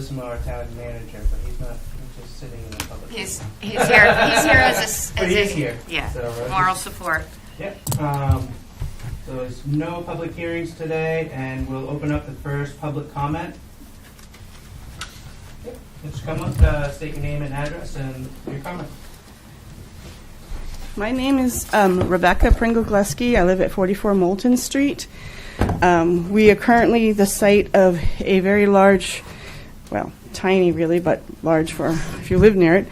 Bellissimo, our town manager, but he's not. He's just sitting in the public. He's here. He's here as But he is here. Yeah, So, moral support. Yep. So there's no public hearings today, and we'll open up the first public comment. Yep. Just come up, state your name and address, and your comment. My name is Rebecca Pringle-Gleski. I live at 44 Moulton Street. We are currently the site of a very large, well, tiny really, but large for if you live near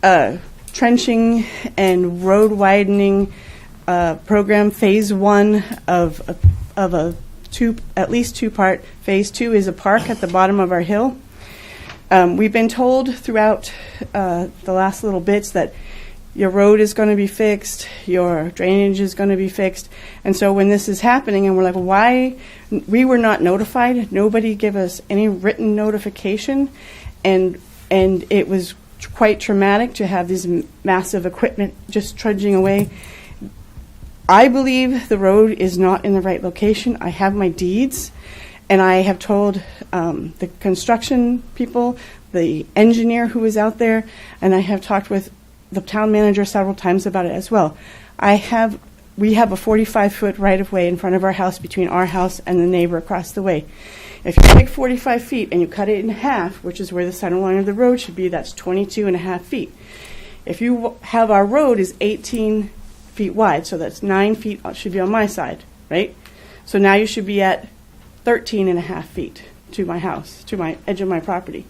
it, trenching and road widening program. Phase 1 of a at least two-part. Phase 2 is a park at the bottom of our hill. We've been told throughout the last little bits that your road is going to be fixed, your drainage is going to be fixed. And so when this is happening and we're like, why? We were not notified. Nobody gave us any written notification. And it was quite traumatic to have this massive equipment just trudging away. I believe the road is not in the right location. I have my deeds, and I have told the construction people, the engineer who was out there, and I have talked with the town manager several times about it as well. We have a 45-foot right-of-way in front of our house between our house and the neighbor across the way. If you take 45 feet and you cut it in half, which is where the center line of the road should be, that's 22 and a half feet. If you have our road is 18 feet wide, so that's 9 feet should be on my side, right? So now you should be at 13 and a half feet to my house, to my edge of my property.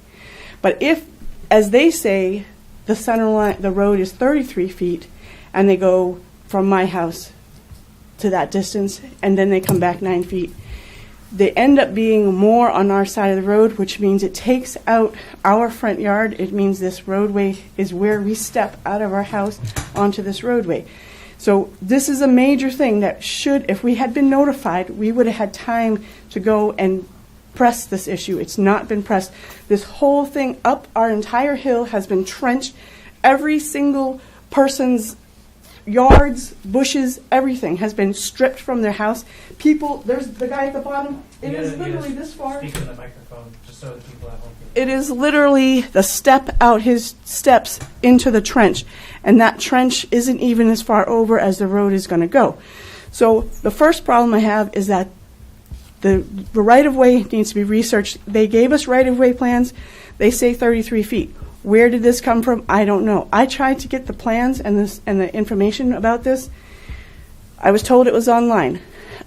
But if, as they say, the center line, the road is 33 feet, and they go from my house to that distance, and then they come back 9 feet. They end up being more on our side of the road, which means it takes out our front yard. It means this roadway is where we step out of our house onto this roadway. So this is a major thing that should, if we had been notified, we would have had time to go and press this issue. It's not been pressed. This whole thing up our entire hill has been trenched. Every single person's yards, bushes, everything has been stripped from their house. People, there's the guy at the bottom. It is literally this far. Speak in the microphone, just so the people at home can. It is literally the step out his steps into the trench, and that trench isn't even as far over as the road is going to go. So the first problem I have is that the right-of-way needs to be researched. They gave us right-of-way plans. They say 33 feet. Where did this come from? I don't know. I tried to get the plans and the information about this. I was told it was online.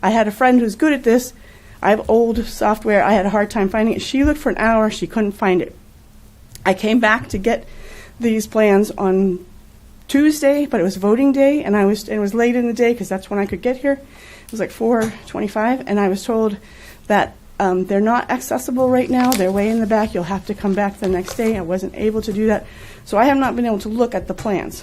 I had a friend who's good at this. I have old software. I had a hard time finding it. She looked for an hour. She couldn't find it. I came back to get these plans on Tuesday, but it was voting day, and it was late in the day because that's when I could get here. It was like 4:25, and I was told that they're not accessible right now. They're way in the back. You'll have to come back the next day. I wasn't able to do that. So I have not been able to look at the plans.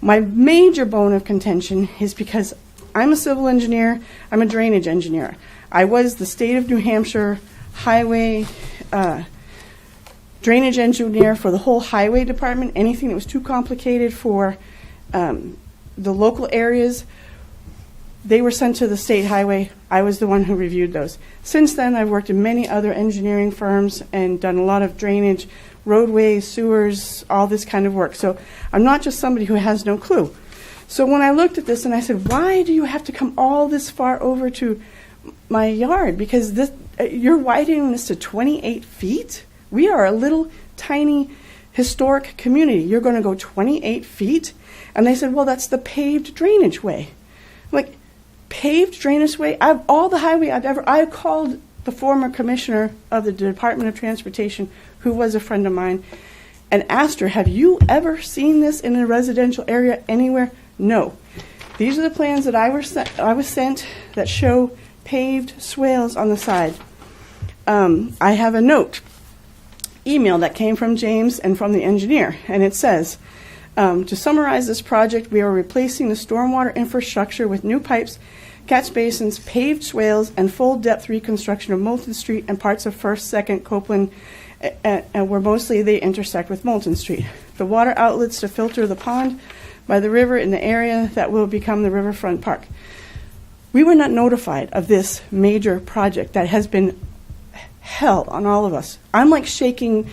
My major bone of contention is because I'm a civil engineer. I'm a drainage engineer. I was the state of New Hampshire highway drainage engineer for the whole highway department. Anything that was too complicated for the local areas, they were sent to the state highway. I was the one who reviewed those. Since then, I've worked in many other engineering firms and done a lot of drainage, roadways, sewers, all this kind of work. So I'm not just somebody who has no clue. So when I looked at this and I said, why do you have to come all this far over to my yard? Because this, you're widening this to 28 feet? We are a little tiny historic community. You're going to go 28 feet? And they said, well, that's the paved drainage way. I'm like, paved drainage way? All the highway I called the former commissioner of the Department of Transportation, who was a friend of mine, and asked her, have you ever seen this in a residential area anywhere? No. These are the plans that I was sent that show paved swales on the side. I have a note, email that came from James and from the engineer, and it says, to summarize this project, we are replacing the stormwater infrastructure with new pipes, catch basins, paved swales, and full depth reconstruction of Moulton Street and parts of 1st, 2nd, Copeland, and where mostly they intersect with Moulton Street. The water outlets to filter the pond by the river in the area that will become the Riverfront Park. We were not notified of this major project that has been hell on all of us. I'm like shaking.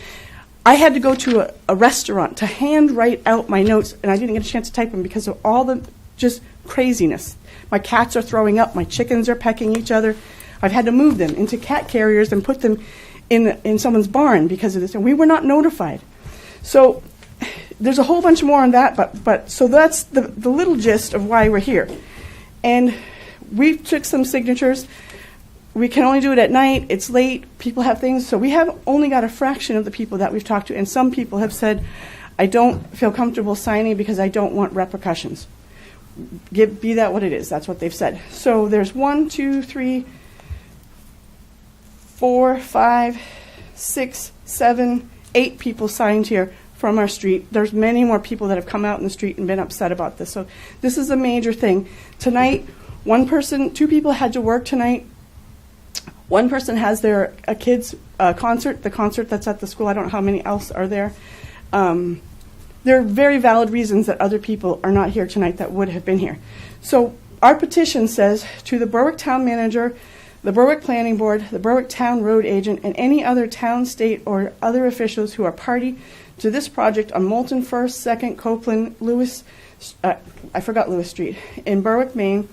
I had to go to a restaurant to hand write out my notes, and I didn't get a chance to type them because of all the just craziness. My cats are throwing up. My chickens are pecking each other. I've had to move them into cat carriers and put them in someone's barn because of this, and we were not notified. So there's a whole bunch more on that, but so that's the little gist of why we're here. And we took some signatures. We can only do it at night. It's late. People have things. So we have only got a fraction of the people that we've talked to, and some people have said, I don't feel comfortable signing because I don't want repercussions. Be that what it is. That's what they've said. So there's 1, 2, 3, 4, 5, 6, 7, 8 people signed here from our street. There's many more people that have come out in the street and been upset about this. So this is a major thing. Tonight, 2 people had to work tonight. One person has their kids' concert, the concert that's at the school. I don't know how many else are there. There are very valid reasons that other people are not here tonight that would have been here. So our petition says to the Berwick Town Manager, the Berwick Planning Board, the Berwick Town Road Agent, and any other town, state, or other officials who are party to this project on Moulton 1st, 2nd, Copeland, Lewis, I forgot Lewis Street, in Berwick, Maine.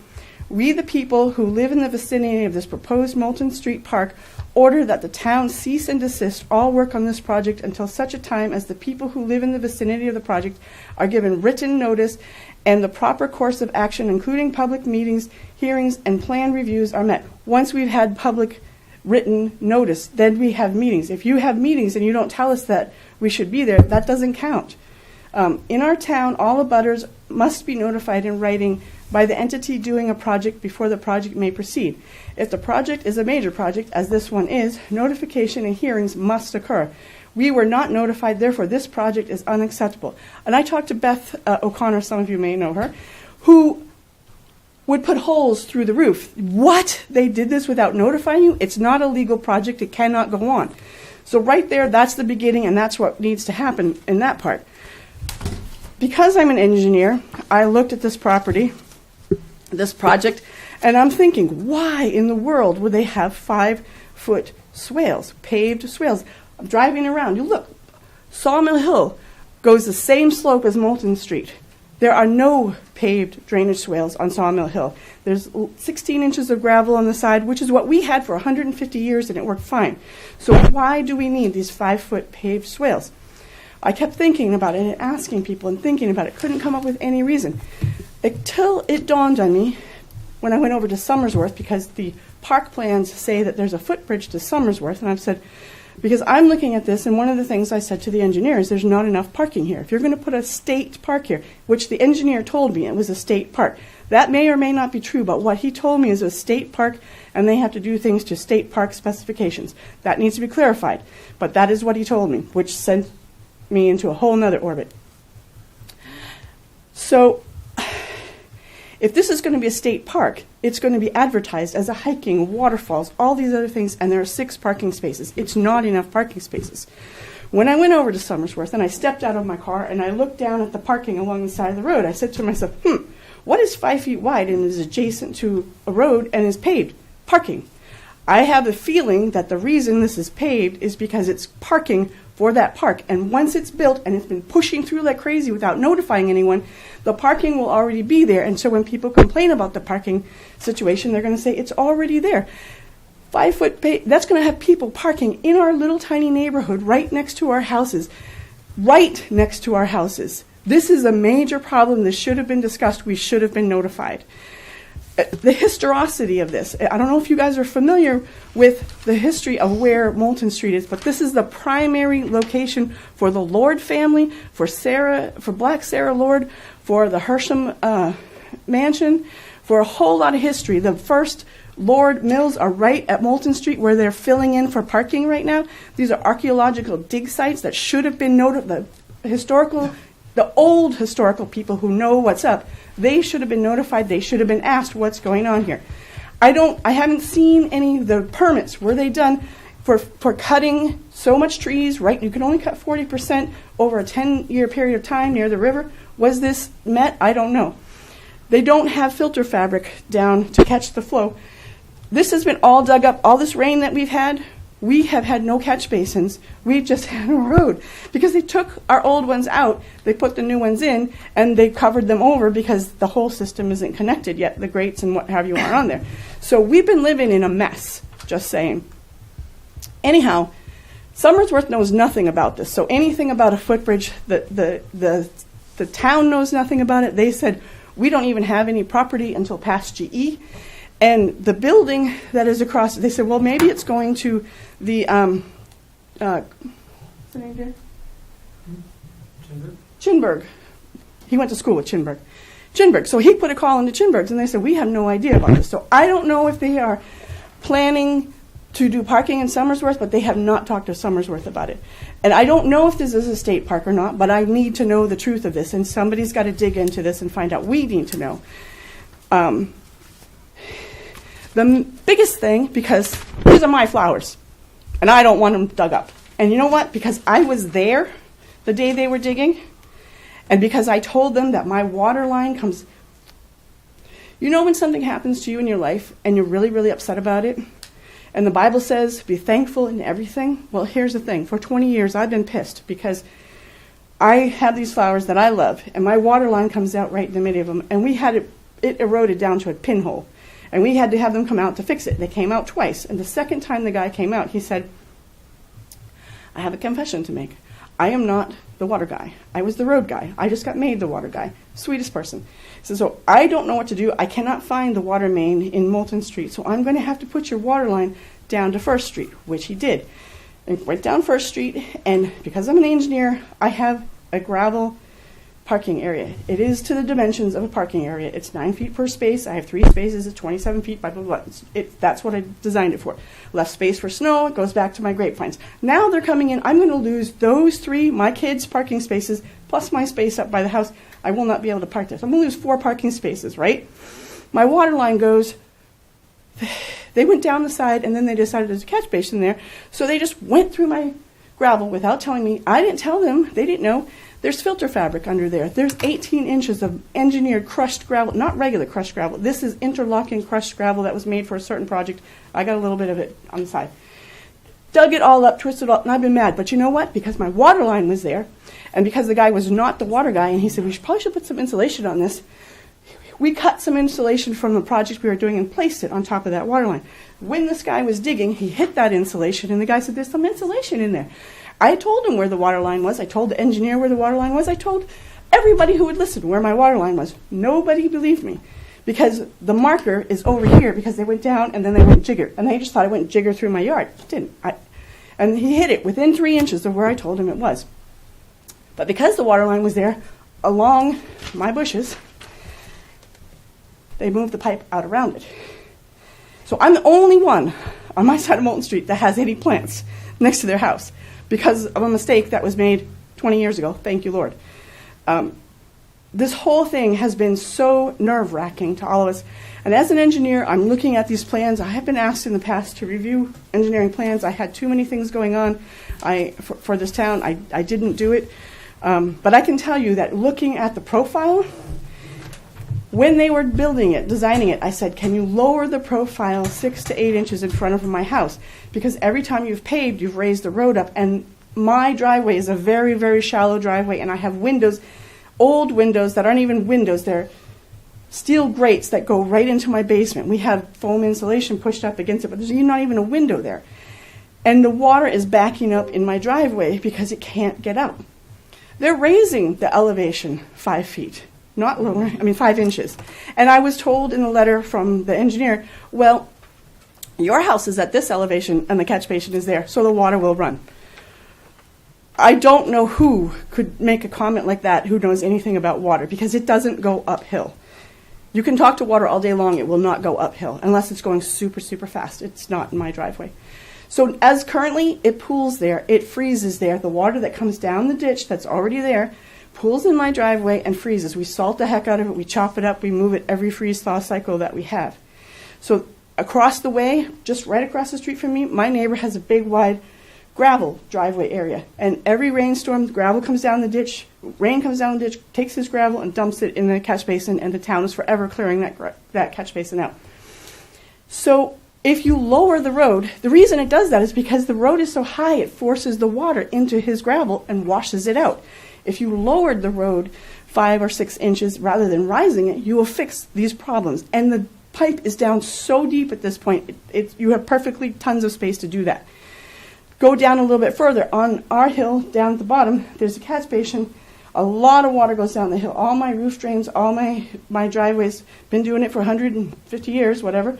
We, the people who live in the vicinity of this proposed Moulton Street Park, order that the town cease and desist all work on this project until such a time as the people who live in the vicinity of the project are given written notice and the proper course of action, including public meetings, hearings, and plan reviews, are met. Once we've had public written notice, then we have meetings. If you have meetings and you don't tell us that we should be there, that doesn't count. In our town, all abutters must be notified in writing by the entity doing a project before the project may proceed. If the project is a major project, as this one is, notification and hearings must occur. We were not notified, therefore this project is unacceptable. And I talked to Beth O'Connor, some of you may know her, who would put holes through the roof. What? They did this without notifying you? It's not a legal project. It cannot go on. So right there, that's the beginning, and that's what needs to happen in that part. Because I'm an engineer, I looked at this property, this project, and I'm thinking, why in the world would they have 5-foot swales, paved swales? I'm driving around. You look, Sawmill Hill goes the same slope as Moulton Street. There are no paved drainage swales on Sawmill Hill. There's 16 inches of gravel on the side, which is what we had for 150 years, and it worked fine. So why do we need these 5-foot paved swales? I kept thinking about it and asking people and thinking about it. Couldn't come up with any reason. Until it dawned on me when I went over to Somersworth, because the park plans say that there's a footbridge to Somersworth, and I've said, because I'm looking at this, and one of the things I said to the engineer is there's not enough parking here. If you're going to put a state park here, which the engineer told me it was a state park, that may or may not be true, but what he told me is a state park, and they have to do things to state park specifications. That needs to be clarified, but that is what he told me, which sent me into a whole nother orbit. So if this is going to be a state park, it's going to be advertised as a hiking, waterfalls, all these other things, and there are 6 parking spaces. It's not enough parking spaces. When I went over to Somersworth and I stepped out of my car and I looked down at the parking along the side of the road, I said to myself, what is 5 feet wide and is adjacent to a road and is paved? Parking. I have a feeling that the reason this is paved is because it's parking for that park. And once it's built and it's been pushing through like crazy without notifying anyone, the parking will already be there. And so when people complain about the parking situation, they're going to say it's already there. 5-foot that's going to have people parking in our little tiny neighborhood right next to our houses. Right next to our houses. This is a major problem. This should have been discussed. We should have been notified. The historicity of this. I don't know if you guys are familiar with the history of where Moulton Street is, but this is the primary location for the Lord family, for Black Sarah Lord, for the Hersham mansion, for a whole lot of history. The first Lord mills are right at Moulton Street where they're filling in for parking right now. These are archaeological dig sites that should have been noted. The old historical people who know what's up, they should have been notified. They should have been asked what's going on here. I haven't seen any of the permits. Were they done for cutting so much trees, right? You can only cut 40% over a 10-year period of time near the river. Was this met? I don't know. They don't have filter fabric down to catch the flow. This has been all dug up. All this rain that we've had, we have had no catch basins. We've just had a road because they took our old ones out, they put the new ones in, and they covered them over because the whole system isn't connected yet. The grates and what have you aren't on there. So we've been living in a mess, just saying. Anyhow, Somersworth knows nothing about this. So anything about a footbridge, the town knows nothing about it. They said, we don't even have any property until past GE. And the building that is across, they said, well, maybe it's going to the, what's the name there? Chinburg. He went to school with Chinburg. Chinburg. So he put a call into Chinburg's, and they said, we have no idea about this. So I don't know if they are planning to do parking in Somersworth, but they have not talked to Somersworth about it. And I don't know if this is a state park or not, but I need to know the truth of this, and somebody's got to dig into this and find out. We need to know. The biggest thing, because these are my flowers, and I don't want them dug up. And you know what? Because I was there the day they were digging, and because I told them that my water line comes... You know when something happens to you in your life, and you're really, really upset about it? And the Bible says, be thankful in everything. Well, here's the thing. For 20 years, I've been pissed because I have these flowers that I love, and my water line comes out right in the middle of them, and we had it eroded down to a pinhole. And we had to have them come out to fix it. They came out twice. And the second time the guy came out, he said, I have a confession to make. I am not the water guy. I was the road guy. I just got made the water guy. Sweetest person. He said, so I don't know what to do. I cannot find the water main in Moulton Street, so I'm going to have to put your water line down to First Street, which he did. And went down First Street, and because I'm an engineer, I have a gravel parking area. It is to the dimensions of a parking area. It's 9 feet per space. I have 3 spaces at 27 feet, blah, blah, blah. That's what I designed it for. Left space for snow. It goes back to my grapevines. Now they're coming in. I'm going to lose those 3, my kids' parking spaces, plus my space up by the house. I will not be able to park there. So I'm going to lose 4 parking spaces, right? My water line goes... They went down the side, and then they decided there's a catch basin there. So they just went through my gravel without telling me. I didn't tell them. They didn't know. There's filter fabric under there. There's 18 inches of engineered crushed gravel, not regular crushed gravel. This is interlocking crushed gravel that was made for a certain project. I got a little bit of it on the side. Dug it all up, twisted it all, and I've been mad. But you know what? Because my water line was there, and because the guy was not the water guy, and he said, we probably should put some insulation on this, we cut some insulation from the project we were doing and placed it on top of that water line. When this guy was digging, he hit that insulation, and the guy said, there's some insulation in there. I told him where the water line was. I told the engineer where the water line was. I told everybody who would listen where my water line was. Nobody believed me because the marker is over here because they went down and then they went jigger. And they just thought I went jigger through my yard. It didn't. And he hit it within 3 inches of where I told him it was. But because the water line was there along my bushes, they moved the pipe out around it. So I'm the only one on my side of Moulton Street that has any plants next to their house because of a mistake that was made 20 years ago. Thank you, Lord. This whole thing has been so nerve-wracking to all of us. And as an engineer, I'm looking at these plans. I have been asked in the past to review engineering plans. I had too many things going on for this town. I didn't do it. But I can tell you that looking at the profile, when they were building it, designing it, I said, can you lower the profile 6 to 8 inches in front of my house? Because every time you've paved, you've raised the road up. And my driveway is a very, very shallow driveway, and I have windows, old windows that aren't even windows. They're steel grates that go right into my basement. We have foam insulation pushed up against it, but there's not even a window there. And the water is backing up in my driveway because it can't get out. They're raising the elevation 5 feet. Not lower, 5 inches. And I was told in a letter from the engineer, well, your house is at this elevation and the catch basin is there, so the water will run. I don't know who could make a comment like that who knows anything about water, because it doesn't go uphill. You can talk to water all day long, it will not go uphill, unless it's going super, super fast. It's not in my driveway. So as currently, it pools there, it freezes there. The water that comes down the ditch that's already there pools in my driveway and freezes. We salt the heck out of it. We chop it up. We move it every freeze-thaw cycle that we have. So across the way, just right across the street from me, my neighbor has a big, wide gravel driveway area. And every rainstorm, gravel comes down the ditch, rain comes down the ditch, takes his gravel and dumps it in the catch basin, and the town is forever clearing that catch basin out. So If you lower the road, the reason it does that is because the road is so high, it forces the water into his gravel and washes it out. If you lowered the road 5 or 6 inches rather than rising it, you will fix these problems. And the pipe is down so deep at this point, you have perfectly tons of space to do that. Go down a little bit further. On our hill, down at the bottom, there's a catch basin. A lot of water goes down the hill. All my roof drains, all my driveways, been doing it for 150 years, whatever,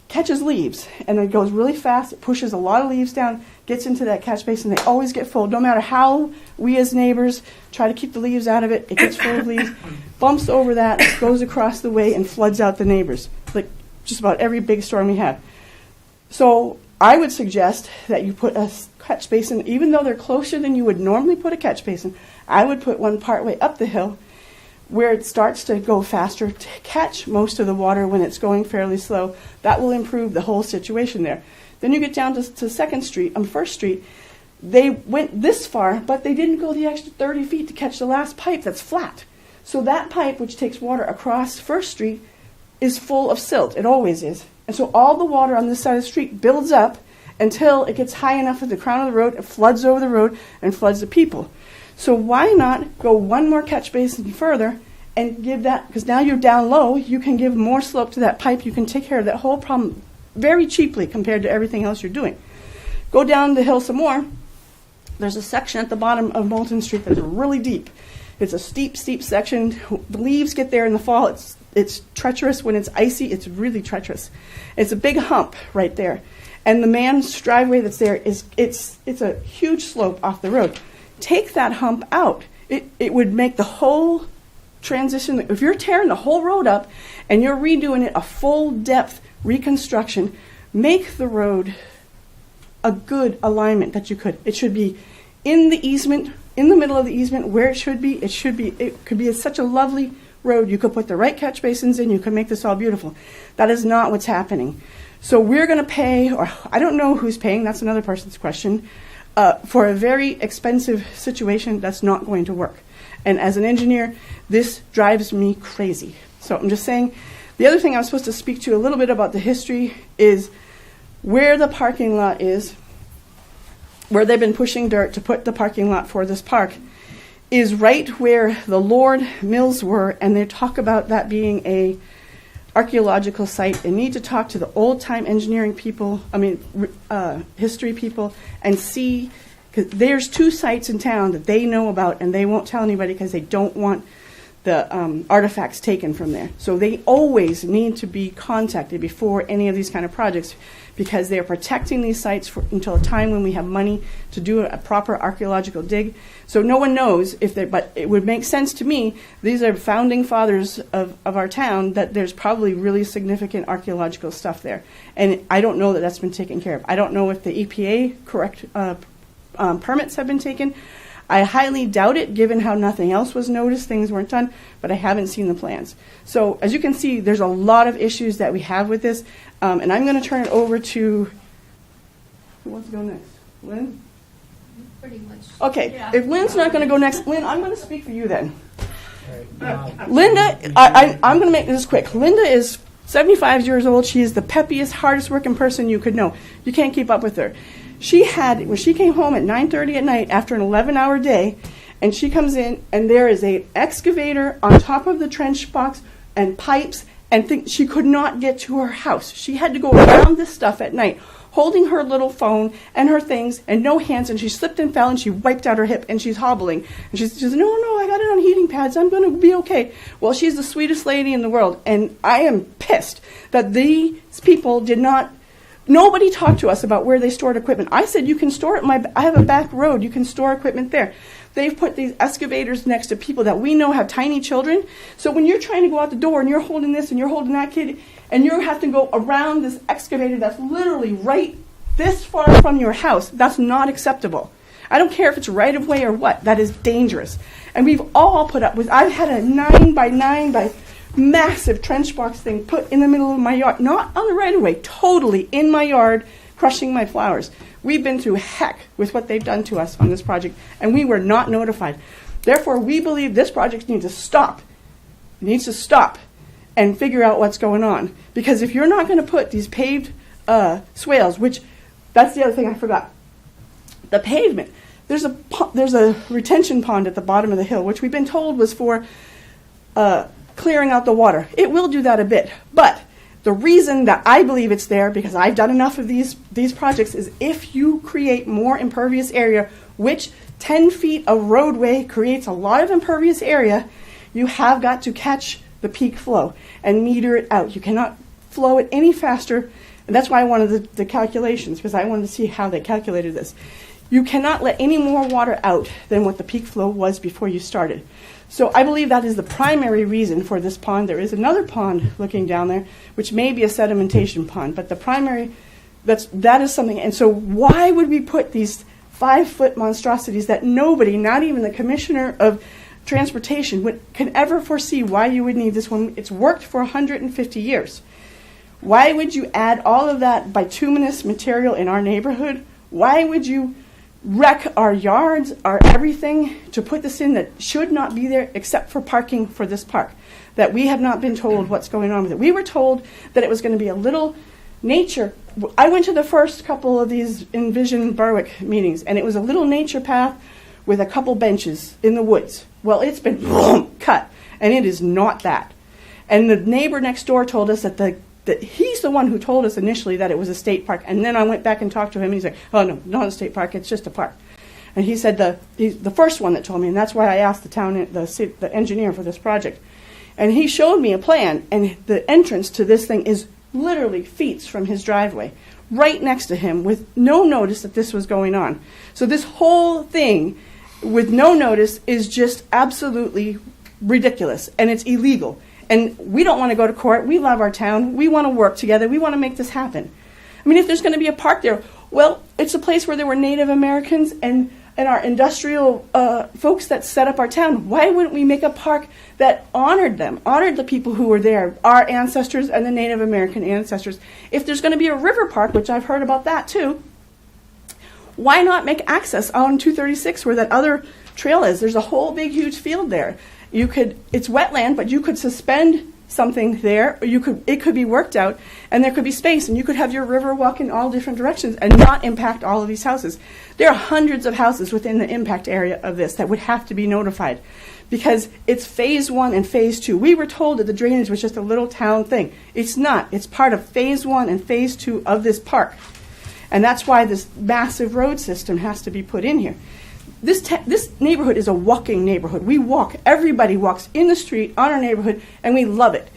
catches leaves. And it goes really fast. It pushes a lot of leaves down, gets into that catch basin. They always get full. No matter how we as neighbors try to keep the leaves out of it, it gets full of leaves, bumps over that, goes across the way, and floods out the neighbors, like just about every big storm we have. So I would suggest that you put a catch basin, even though they're closer than you would normally put a catch basin. I would put one partway up the hill where it starts to go faster to catch most of the water when it's going fairly slow. That will improve the whole situation there. Then you get down to First Street. They went this far, but they didn't go the extra 30 feet to catch the last pipe that's flat. So that pipe, which takes water across First Street, is full of silt. It always is. And so all the water on this side of the street builds up until it gets high enough at the crown of the road, it floods over the road and floods the people. So why not go one more catch basin further and give that, because now you're down low, you can give more slope to that pipe, you can take care of that whole problem very cheaply compared to everything else you're doing. Go down the hill some more. There's a section at the bottom of Moulton Street that's really deep. It's a steep section. The leaves get there in the fall. It's treacherous when it's icy. It's really treacherous. It's a big hump right there. And the man's driveway that's there it's a huge slope off the road. Take that hump out. It would make the whole transition. If you're tearing the whole road up and you're redoing it a full depth reconstruction, make the road a good alignment that you could. It should be in the easement, in the middle of the easement where it should be. It could be such a lovely road. You could put the right catch basins in. You could make this all beautiful. That is not what's happening. So we're going to pay, or I don't know who's paying, that's another person's question, for a very expensive situation that's not going to work. And as an engineer, this drives me crazy. So I'm just saying, the other thing I was supposed to speak to a little bit about the history is where the parking lot is, where they've been pushing dirt to put the parking lot for this park, is right where the Lord Mills were, and they talk about that being a archaeological site. They need to talk to the old-time engineering people, history people, and see, because there's 2 sites in town that they know about, and they won't tell anybody because they don't want the artifacts taken from there. So they always need to be contacted before any of these kind of projects, because they're protecting these sites until a time when we have money to do a proper archaeological dig. So no one knows but it would make sense to me, these are founding fathers of our town, that there's probably really significant archaeological stuff there. And I don't know that that's been taken care of. I don't know if the EPA correct permits have been taken. I highly doubt it, given how nothing else was noticed, things weren't done, but I haven't seen the plans. So as you can see, there's a lot of issues that we have with this, and I'm going to turn it over to, who wants to go next? Lynn? Pretty much. Okay, Yeah. if Lynn's not going to go next, Lynn, I'm going to speak for you then. Linda, I'm going to make this quick. Linda is 75 years old. She is the peppiest, hardest working person you could know. You can't keep up with her. When she came home at 9:30 at night after an 11-hour day, and she comes in, and there is an excavator on top of the trench box and pipes, and she could not get to her house. She had to go around this stuff at night, holding her little phone and her things and no hands, and she slipped and fell, and she wiped out her hip, and she's hobbling. And she says, no, I got it on heating pads. I'm going to be okay. Well, she's the sweetest lady in the world, and I am pissed that these people nobody talked to us about where they stored equipment. I said, you can store it I have a back road. You can store equipment there. They've put these excavators next to people that we know have tiny children. So when you're trying to go out the door and you're holding this and you're holding that kid, and you have to go around this excavator that's literally right this far from your house, that's not acceptable. I don't care if it's right of way or what. That is dangerous. And we've all put up with, I've had a 9 by 9 by massive trench box thing put in the middle of my yard, not on the right of way, totally in my yard, crushing my flowers. We've been through heck with what they've done to us on this project, and we were not notified. Therefore, we believe this project needs to stop. It needs to stop. and figure out what's going on. Because if you're not going to put these paved swales, which, that's the other thing I forgot. The pavement, there's a retention pond at the bottom of the hill, which we've been told was for clearing out the water. It will do that a bit, but the reason that I believe it's there, because I've done enough of these projects, is if you create more impervious area, which 10 feet of roadway creates a lot of impervious area, you have got to catch the peak flow and meter it out. You cannot flow it any faster, and that's why I wanted the calculations, because I wanted to see how they calculated this. You cannot let any more water out than what the peak flow was before you started. So I believe that is the primary reason for this pond. There is another pond looking down there, which may be a sedimentation pond, but the primary, that is something. And so why would we put these 5-foot monstrosities that nobody, not even the Commissioner of Transportation, can ever foresee why you would need this one? It's worked for 150 years. Why would you add all of that bituminous material in our neighborhood? Why would you wreck our yards, our everything, to put this in that should not be there except for parking for this park? That we have not been told what's going on with it. We were told that it was going to be a little nature. I went to the first couple of these Envision Berwick meetings, and it was a little nature path with a couple benches in the woods. Well, it's been cut, and it is not that. And the neighbor next door told us that he's the one who told us initially that it was a state park. And then I went back and talked to him, and he's like, oh, no, not a state park, it's just a park. And he said he's the first one that told me, and that's why I asked the engineer for this project. And he showed me a plan, and the entrance to this thing is literally feet from his driveway, right next to him, with no notice that this was going on. So this whole thing, with no notice, is just absolutely ridiculous, and it's illegal. And we don't want to go to court. We love our town. We want to work together. We want to make this happen. I mean, if there's going to be a park there, well, it's a place where there were Native Americans and our industrial folks that set up our town. Why wouldn't we make a park that honored them, honored the people who were there, our ancestors and the Native American ancestors? If there's going to be a river park, which I've heard about that too, why not make access on 236 where that other trail is? There's a whole big, huge field there. It's wetland, but you could suspend something there, or it could be worked out, and there could be space, and you could have your river walk in all different directions and not impact all of these houses. There are hundreds of houses within the impact area of this that would have to be notified, because it's phase 1 and phase 2. We were told that the drainage was just a little town thing. It's not. It's part of phase 1 and phase 2 of this park. And that's why this massive road system has to be put in here. This neighborhood is a walking neighborhood. We walk. Everybody walks in the street on our neighborhood, and we love it.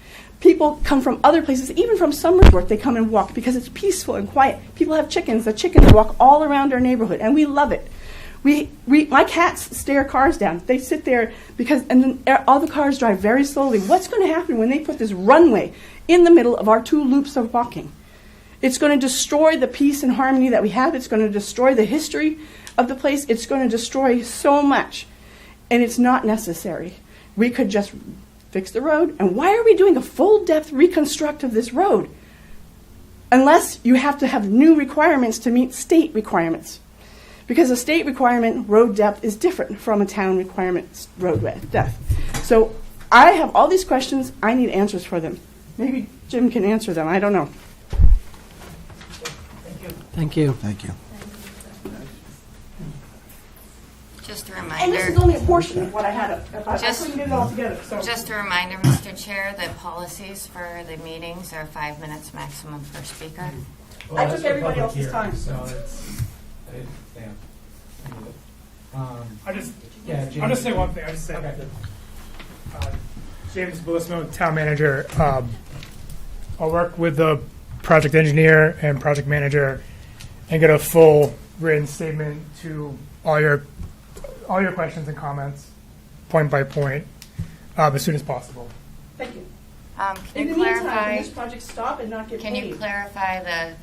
People come from other places, even from Somersworth, they come and walk because it's peaceful and quiet. People have chickens. The chickens walk all around our neighborhood, and we love it. My cats stare cars down. They sit there and then all the cars drive very slowly. What's going to happen when they put this runway in the middle of our 2 loops of walking? It's going to destroy the peace and harmony that we have. It's going to destroy the history of the place. It's going to destroy so much, and it's not necessary. We could just fix the road. And why are we doing a full-depth reconstruct of this road? Unless you have to have new requirements to meet state requirements. Because a state requirement road depth is different from a town requirement road depth. So I have all these questions. I need answers for them. Maybe Jim can answer them. I don't know. Thank you. Thank you. Just a And this is reminder, only a portion of what I had. I Just- couldn't get it all together. So. just a reminder, Mr. Chair, that policies for the meetings are 5 minutes maximum per speaker. I took everybody else's time. So it's, yeah. I'll just James. say one thing. I just say Okay. James Willismo, town manager. I'll work with the project engineer and project manager and get a full written statement to all your questions and comments, point by point, as soon as possible. Thank you. Can In you the meantime, clarify? can this project stop and not get Can paid? you clarify the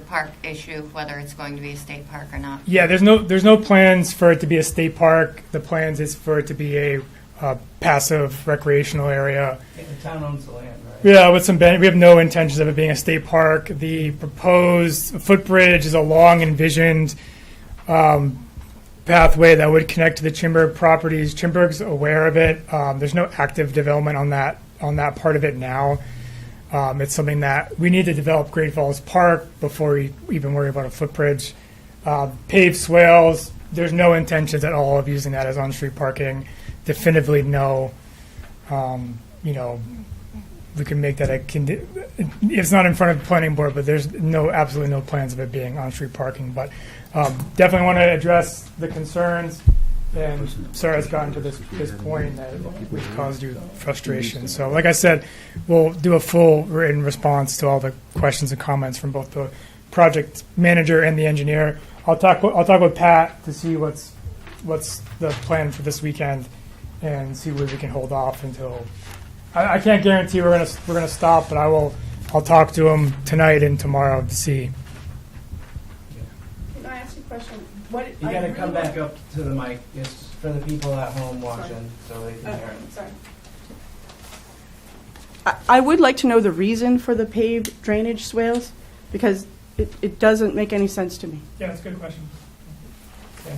park issue, whether it's going to be a state park or not? Yeah, there's no plans for it to be a state park. The plans is for it to be a passive recreational area. Yeah, the town owns the land, right? Yeah, with some we have no intentions of it being a state park. The proposed footbridge is a long envisioned pathway that would connect to the Chimberg properties. Chimberg's aware of it. There's no active development on that on that part of it now. It's something that we need to develop Great Falls Park before we even worry about a footbridge. Paved swales, there's no intentions at all of using that as on-street parking. Definitively no. We can make that it's not in front of the planning board, but there's absolutely no plans of it being on-street parking. But definitely want to address the concerns. And sorry it's gotten to this point that we've caused you frustration. So like I said, we'll do a full written response to all the questions and comments from both the project manager and the engineer. I'll talk with Pat to see what's the plan for this weekend and see where we can hold off until. I can't guarantee we're gonna stop, but I'll talk to him tonight and tomorrow to see. Can I ask you a question? You gotta come back up to the mic, just for the people at home watching, so they can hear it. Sorry. I would like to know the reason for the paved drainage swales, because it doesn't make any sense to me. Yeah, that's a good question. Yeah.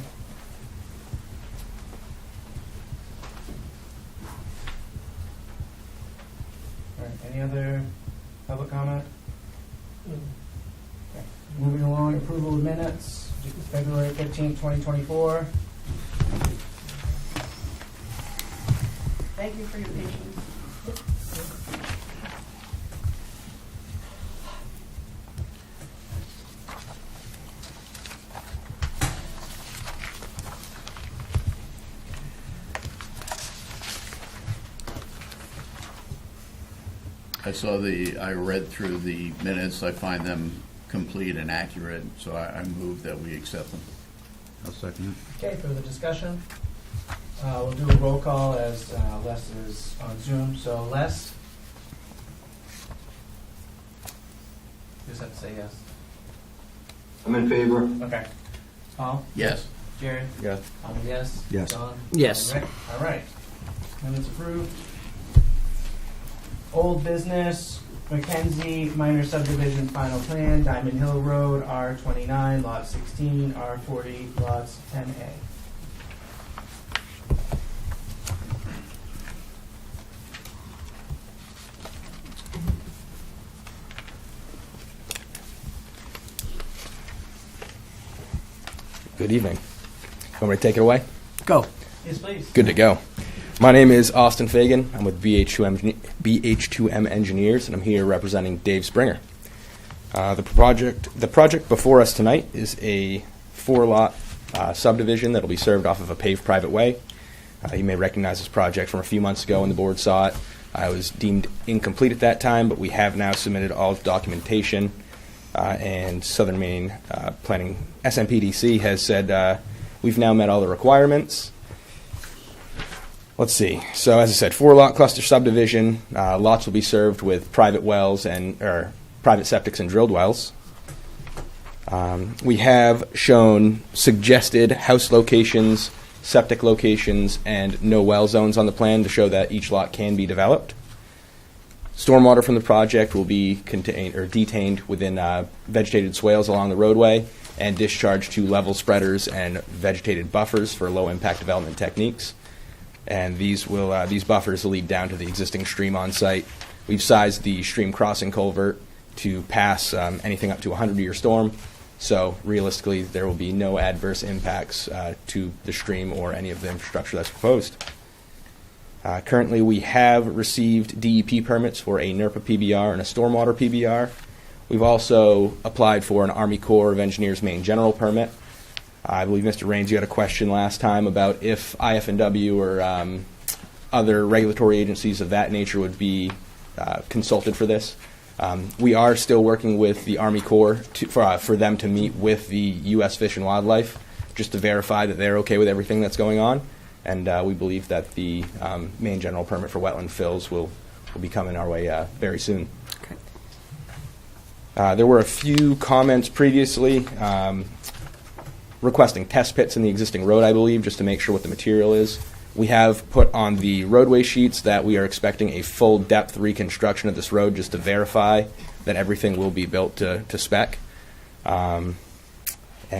All right, any other public comment? Okay. Moving along, approval of minutes, February 15th, 2024. Thank you for your patience. I read through the minutes. I find them complete and accurate, so I move that we accept them. I'll second it. Okay, further discussion? We'll do a roll call as Les is on Zoom. So Les? You just have to say yes. I'm in favor. Okay. Paul? Yes. Jerry? Yes. I'm a yes. Yes. Don? Yes. All right. Minutes approved. Old business, Mackenzie minor subdivision final plan, Diamond Hill Road, R29, lot 16, R40, lots 10A. Good evening. Want me to take it away? Go. Yes, please. Good to go. My name is Austin Fagan. I'm with BH2M Engineers, and I'm here representing Dave Springer. The project before us tonight is a 4-lot subdivision that will be served off of a paved private way. You may recognize this project from a few months ago when the board saw it. I was deemed incomplete at that time, but we have now submitted all documentation, and Southern Maine Planning SMPDC has said we've now met all the requirements. Let's see. So as I said, 4-lot cluster subdivision. Lots will be served with private wells or private septics and drilled wells. We have shown suggested house locations, septic locations, and no well zones on the plan to show that each lot can be developed. Stormwater from the project will be detained within vegetated swales along the roadway and discharged to level spreaders and vegetated buffers for low-impact development techniques. And these buffers will lead down to the existing stream on site. We've sized the stream crossing culvert to pass anything up to a 100-year storm. So realistically, there will be no adverse impacts to the stream or any of the infrastructure that's proposed. Currently, we have received DEP permits for a NERPA PBR and a stormwater PBR. We've also applied for an Army Corps of Engineers Main General permit. I believe Mr. Raines, you had a question last time about if IF&W or other regulatory agencies of that nature would be consulted for this. We are still working with the Army Corps for them to meet with the U.S. Fish and Wildlife just to verify that they're okay with everything that's going on. And we believe that the main general permit for wetland fills will be coming our way very soon. Okay. There were a few comments previously requesting test pits in the existing road, I believe, just to make sure what the material is. We have put on the roadway sheets that we are expecting a full depth reconstruction of this road just to verify that everything will be built to spec. And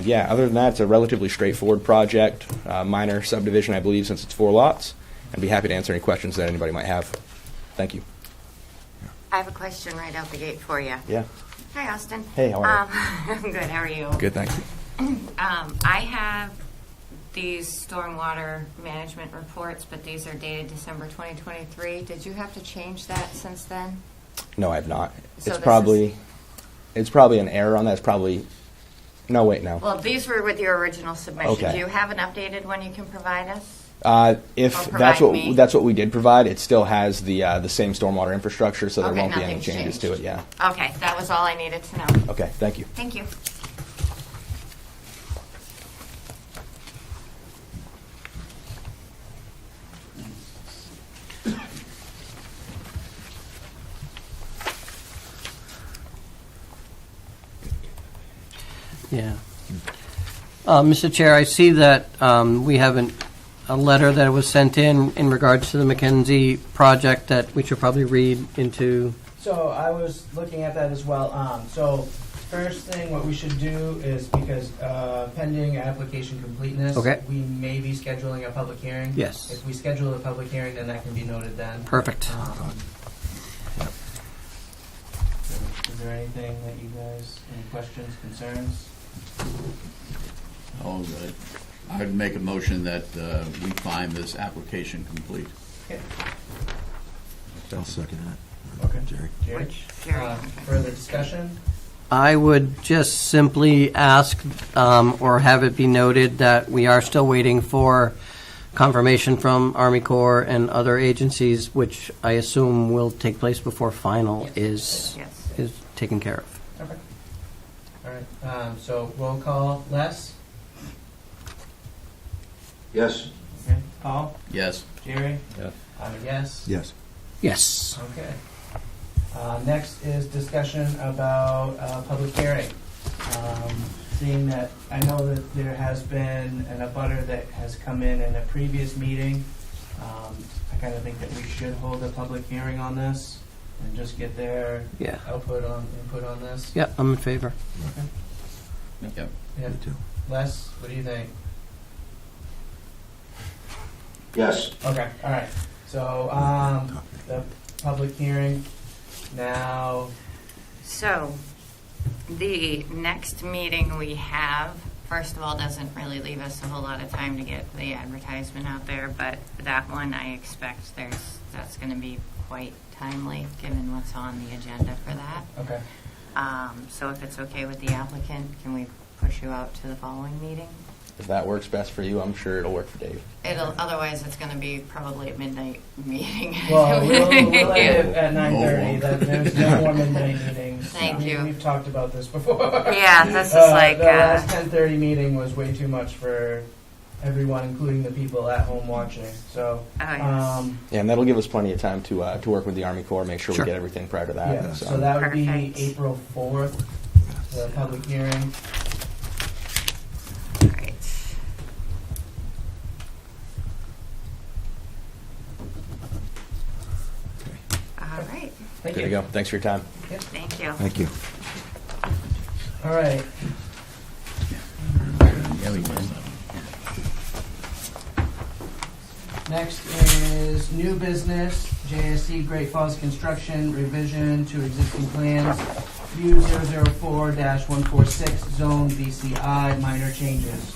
yeah, other than that, it's a relatively straightforward project, minor subdivision, I believe, since it's 4 lots. I'd be happy to answer any questions that anybody might have. Thank you. I have a question right out the gate for you. Yeah. Hi, Austin. Hey, how are I'm good. How are you? you? Good, thanks. I have these stormwater management reports, but these are dated December 2023. Did you have to change that since then? No, I have not. So It's this probably an error on that. It's probably, no, wait, no. Well, these were with your original submission. Okay. Do you have an updated one you can provide us? If Or that's provide me. what we did provide, it still has the same stormwater infrastructure, so there Okay, won't be any nothing's changes to it. changed. Yeah. Okay, that was all I needed to know. Okay. Thank you. Thank you. Yeah. Mr. Chair, I see that we have a letter that was sent in regards to the Mackenzie project that we should probably read into. So I was looking at that as well. So first thing, what we should do is, because pending application completeness, Okay. we may be scheduling a public hearing. Yes. If we schedule a public hearing, then that can be noted then. Perfect. Is there anything that you guys, any questions, concerns? All good. I'd make a motion that we find this application complete. Okay. I'll second that. Okay. Jerry. Jerry? Which, Jerry, okay. Further discussion? I would just simply ask or have it be noted that we are still waiting for confirmation from Army Corps and other agencies, which I assume will take place before final is Yes. taken care of. Okay. All right. So roll call. Les? Yes. Okay. Paul? Yes. Jerry? Yes. I'm a yes. Yes. Yes. Okay. Next is discussion about public hearing. Seeing that, I know that there has been an abutter that has come in a previous meeting. I kind of think that we should hold a public hearing on this and just get their Yeah. input on this. Yeah, I'm in favor. Yep. Yeah. Me too. Les, what do you think? Yes. Okay, all right. So, the public hearing now, So, the next meeting we have, first of all, doesn't really leave us a whole lot of time to get the advertisement out there, but that one I expect that's going to be quite timely, given what's on the agenda for that. okay. So if it's okay with the applicant, can we push you out to the following meeting? If that works best for you, I'm sure it'll work for Dave. Otherwise, it's going to be probably a midnight meeting. Well, we'll end Yeah. it at 9:30. There's no more midnight meetings. Thank you. We've talked about this before. Yeah, this is like, the last 10:30 meeting was way too much for everyone, including the people at home watching. So, Oh, yes. Yeah, and that'll give us plenty of time to work with the Army Corps, make sure Sure. we get everything prior to that. yeah. So that would be Perfect. April 4th, the public hearing. Great. All right. Thank Good you. to go. Thanks for your time. Thank you. Thank you. All right. Yeah, we can. Next is new business, JSC Great Falls Construction revision to existing plans, view 004-146, zone BCI, minor changes.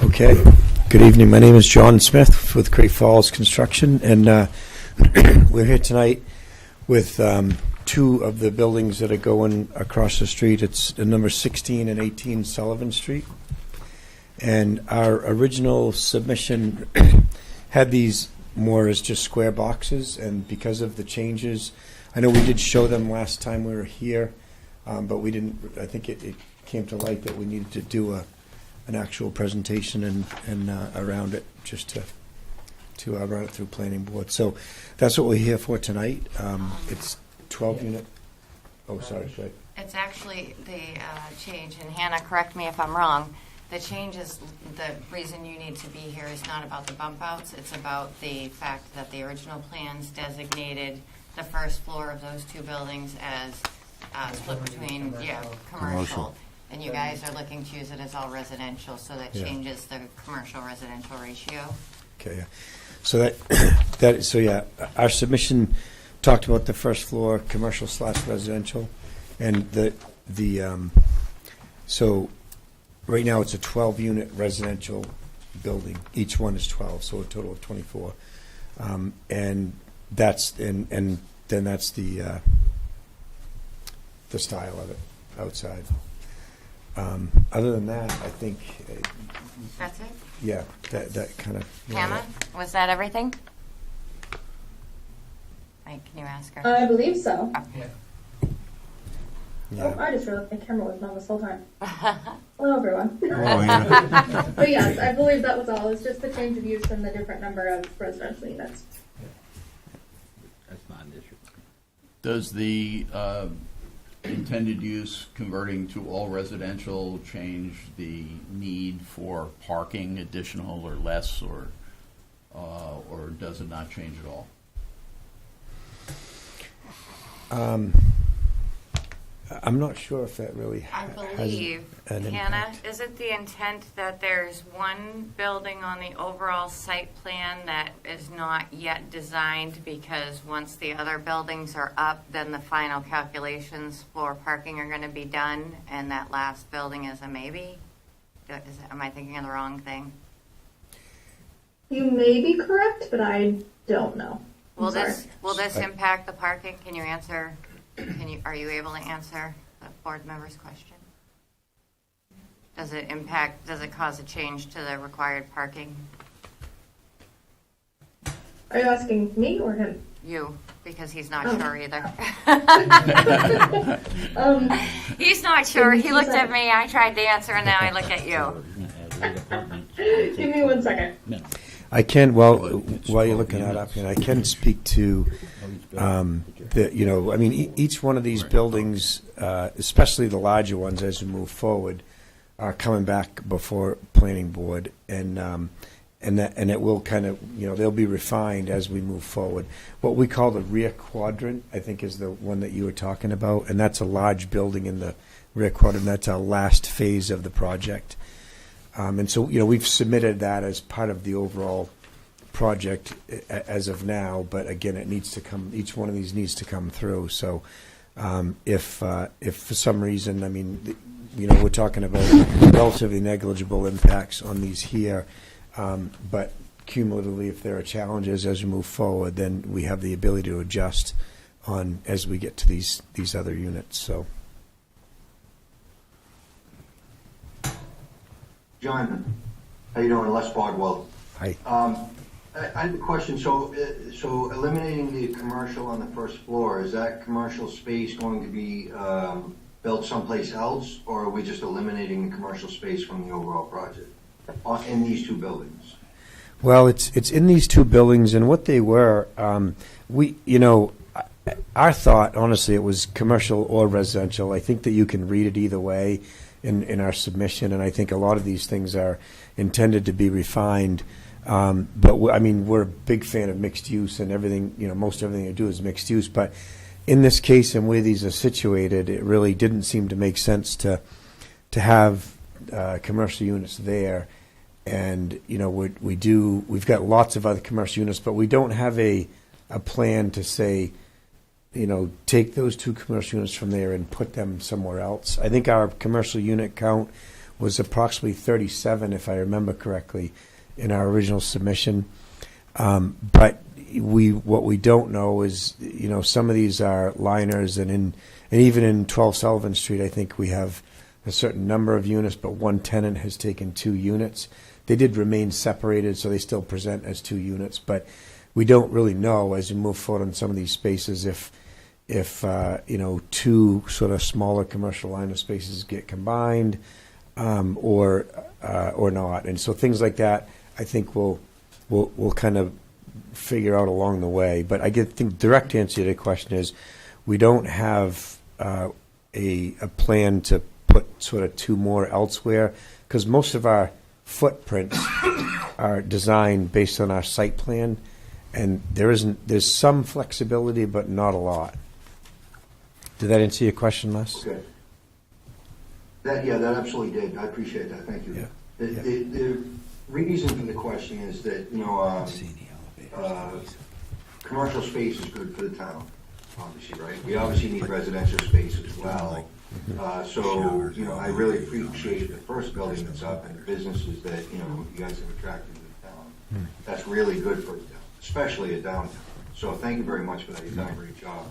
Okay. Good evening. My name is John Smith with Great Falls Construction, and we're here tonight with two of the buildings that are going across the street. It's number 16 and 18 Sullivan Street. And our original submission had these more as just square boxes, and because of the changes, I know we did show them last time we were here, but we didn't. I think it came to light that we needed to do an actual presentation and around it just to to run it through planning board. So that's what we're here for tonight. It's 12 unit. Oh, sorry, go ahead. It's actually the change, and Hannah, correct me if I'm wrong, the change is, the reason you need to be here is not about the bump outs, it's about the fact that the original plans designated the first floor of those two buildings as split between, commercial. And you guys are looking to use it as all residential, so that Yeah. changes the commercial residential ratio. Okay, yeah. So our submission talked about the first floor, commercial / residential, and so right now it's a 12-unit residential building. Each one is 12, so a total of 24. And that's then that's the style of it outside. Other than that, I think, That's it? yeah, that kind of. Hannah, was that everything? Mike, can you ask her? I believe so. Yeah. Oh, I just realized my camera wasn't on this whole time. Hello, everyone. Oh, yeah. But yes, I believe that was all. It's just the change of use and the different number of residential units. That's not an issue. Does the intended use converting to all residential change the need for parking additional or less, or does it not change at all? I'm not sure if that really I has believe, an Hannah, impact. is it the intent that there's one building on the overall site plan that is not yet designed, because once the other buildings are up, then the final calculations for parking are going to be done, and that last building is a maybe? Am I thinking of the wrong thing? You may be correct, but I don't know. I'm Will sorry. this impact the parking? Can you answer? Are you able to answer the board member's question? Does it cause a change to the required parking? Are you asking me or him? You, because he's not Oh. sure either. Um, He's not sure. He looked at me, I tried to answer, and now I look at you. give me 1 second. I can, while you're looking that up, and I can speak to each one of these buildings, especially the larger ones as we move forward, are coming back before planning board, and it will kind of, they'll be refined as we move forward. What we call the rear quadrant, I think, is the one that you were talking about, and that's a large building in the rear quadrant. That's our last phase of the project. And so, we've submitted that as part of the overall project as of now, but again, it needs to come, each one of these needs to come through. So if for some reason, we're talking about relatively negligible impacts on these here, but cumulatively, if there are challenges as we move forward, then we have the ability to adjust on as we get to these other units. So. John, how you doing? Les Bardwell. Hi. I have a question. So eliminating the commercial on the first floor, is that commercial space going to be built someplace else, or are we just eliminating the commercial space from the overall project in these two buildings? Well, it's in these two buildings, and what they were, our thought, honestly, it was commercial or residential. I think that you can read it either way in our submission, and I think a lot of these things are intended to be refined. But we're a big fan of mixed use, and everything, most everything you do is mixed use. But in this case, and where these are situated, it really didn't seem to make sense to have commercial units there. And we've got lots of other commercial units, but we don't have a plan to say, take those two commercial units from there and put them somewhere else. I think our commercial unit count was approximately 37, if I remember correctly, in our original submission. But what we don't know is, some of these are liners, and even in 12 Sullivan Street, I think we have a certain number of units, but one tenant has taken 2 units. They did remain separated, so they still present as 2 units, but we don't really know as we move forward on some of these spaces if 2 sort of smaller commercial liner spaces get combined, or not. And so things like that, I think will kind of figure out along the way. But I think direct answer to the question is, we don't have a plan to put sort of 2 more elsewhere, because most of our footprints are designed based on our site plan, and there's some flexibility, but not a lot. Did that answer your question, Les? Okay. That absolutely did. I appreciate that. Thank you. Yeah. The reason for the question is that, commercial space is good for the town, obviously, right? We obviously need residential space as well. So, I really appreciate the first building that's up and the businesses that, you guys have attracted to the town. That's really good for the town, especially a downtown. So thank you very much for that. You've done a great job.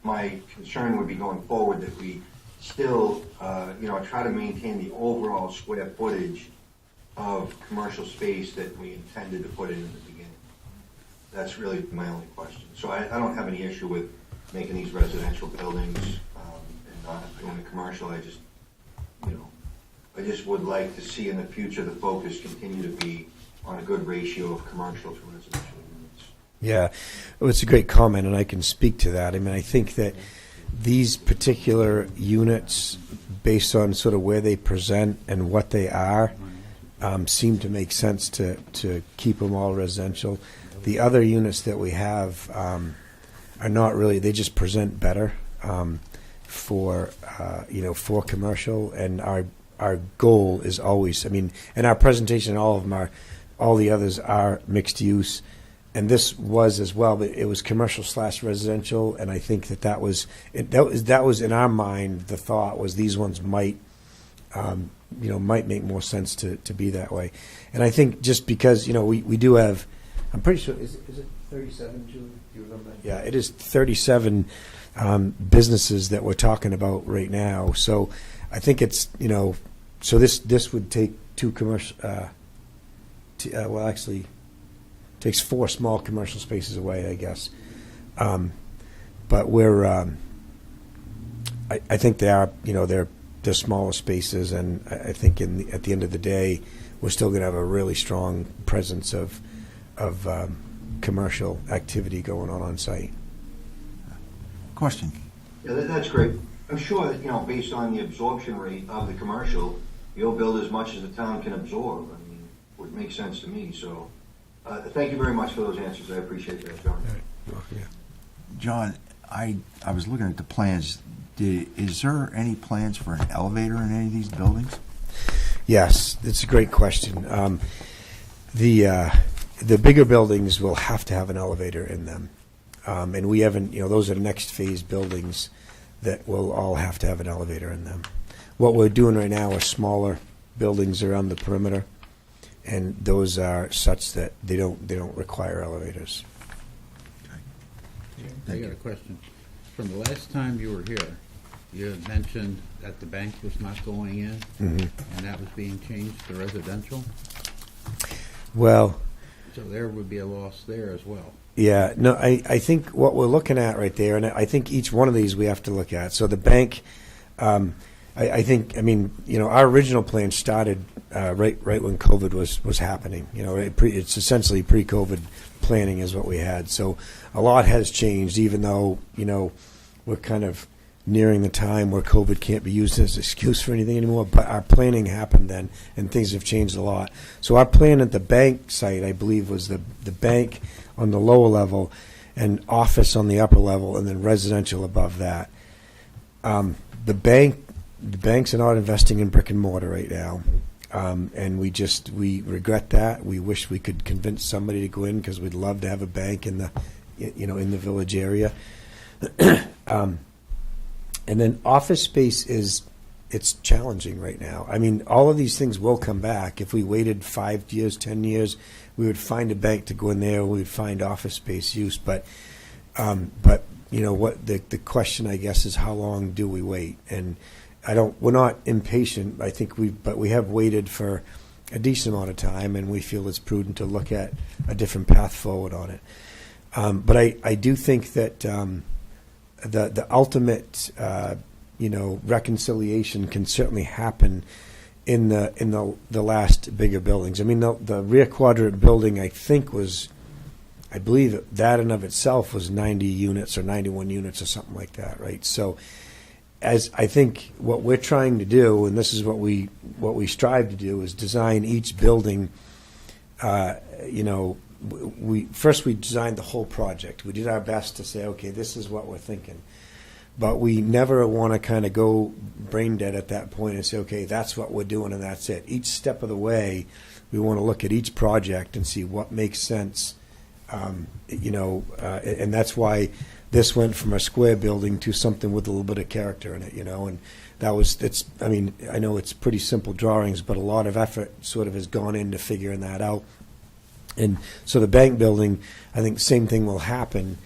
My concern would be going forward that we still, try to maintain the overall square footage of commercial space that we intended to put in the beginning. That's really my only question. So I don't have any issue with making these residential buildings and not doing the commercial. I just would like to see in the future the focus continue to be on a good ratio of commercial to residential units. Yeah, well, it's a great comment, and I can speak to that. I mean, I think that these particular units, based on sort of where they present and what they are, seem to make sense to keep them all residential. The other units that we have are not really, they just present better for commercial, and our goal is always, and our presentation, all of them all the others are mixed use. And this was as well, but it was commercial / residential, and I think that was in our mind. The thought was these ones might make more sense to be that way. And I think just because we do have, I'm pretty sure is it 37, Julie? Do you remember? Yeah, it is 37 businesses that we're talking about right now. So I think it's so this would take 2 commercial. Actually, takes 4 small commercial spaces away, I guess. But we're, I think they are, they're smaller spaces, and I think at the end of the day, we're still going to have a really strong presence of commercial activity going on site. Question. Yeah, that's great. I'm sure that, based on the absorption rate of the commercial, you'll build as much as the town can absorb. It would make sense to me, so. Thank you very much for those answers. I appreciate that, John. John, I was looking at the plans. Is there any plans for an elevator in any of these buildings? Yes, it's a great question. The bigger buildings will have to have an elevator in them, and we haven't. Those are the next phase buildings that will all have to have an elevator in them. What we're doing right now are smaller buildings around the perimeter, and those are such that they don't require elevators. I got a question. From the last time you were here, you had mentioned that the bank was not going in, and that was being changed to residential. Well, so there would be a loss there as well. Yeah, no, I think what we're looking at right there, and I think each one of these we have to look at. So the bank, I think, our original plan started right when COVID was happening. It's essentially pre-COVID planning is what we had. So a lot has changed, even though, we're kind of nearing the time where COVID can't be used as an excuse for anything anymore. But our planning happened then, and things have changed a lot. So our plan at the bank site, I believe, was the bank on the lower level and office on the upper level, and then residential above that. The banks are not investing in brick and mortar right now, and we regret that. We wish we could convince somebody to go in, because we'd love to have a bank in the village area. And then office space it's challenging right now. All of these things will come back. If we waited 5 years, 10 years, we would find a bank to go in there. We would find office space use, but what the question, I guess, is how long do we wait? And we're not impatient. I think we have waited for a decent amount of time, and we feel it's prudent to look at a different path forward on it. But I do think that the ultimate reconciliation can certainly happen in the last bigger buildings. The rear quadrant building, I think, was I believe that in of itself was 90 units or 91 units or something like that, right? So, as I think what we're trying to do, and this is what we strive to do, is design each building. We designed the whole project. We did our best to say, okay, this is what we're thinking. But we never want to kind of go brain dead at that point and say, okay, that's what we're doing and that's it. Each step of the way, we want to look at each project and see what makes sense. And that's why this went from a square building to something with a little bit of character in it, and I know it's pretty simple drawings, but a lot of effort sort of has gone into figuring that out. And so the bank building, I think same thing will happen.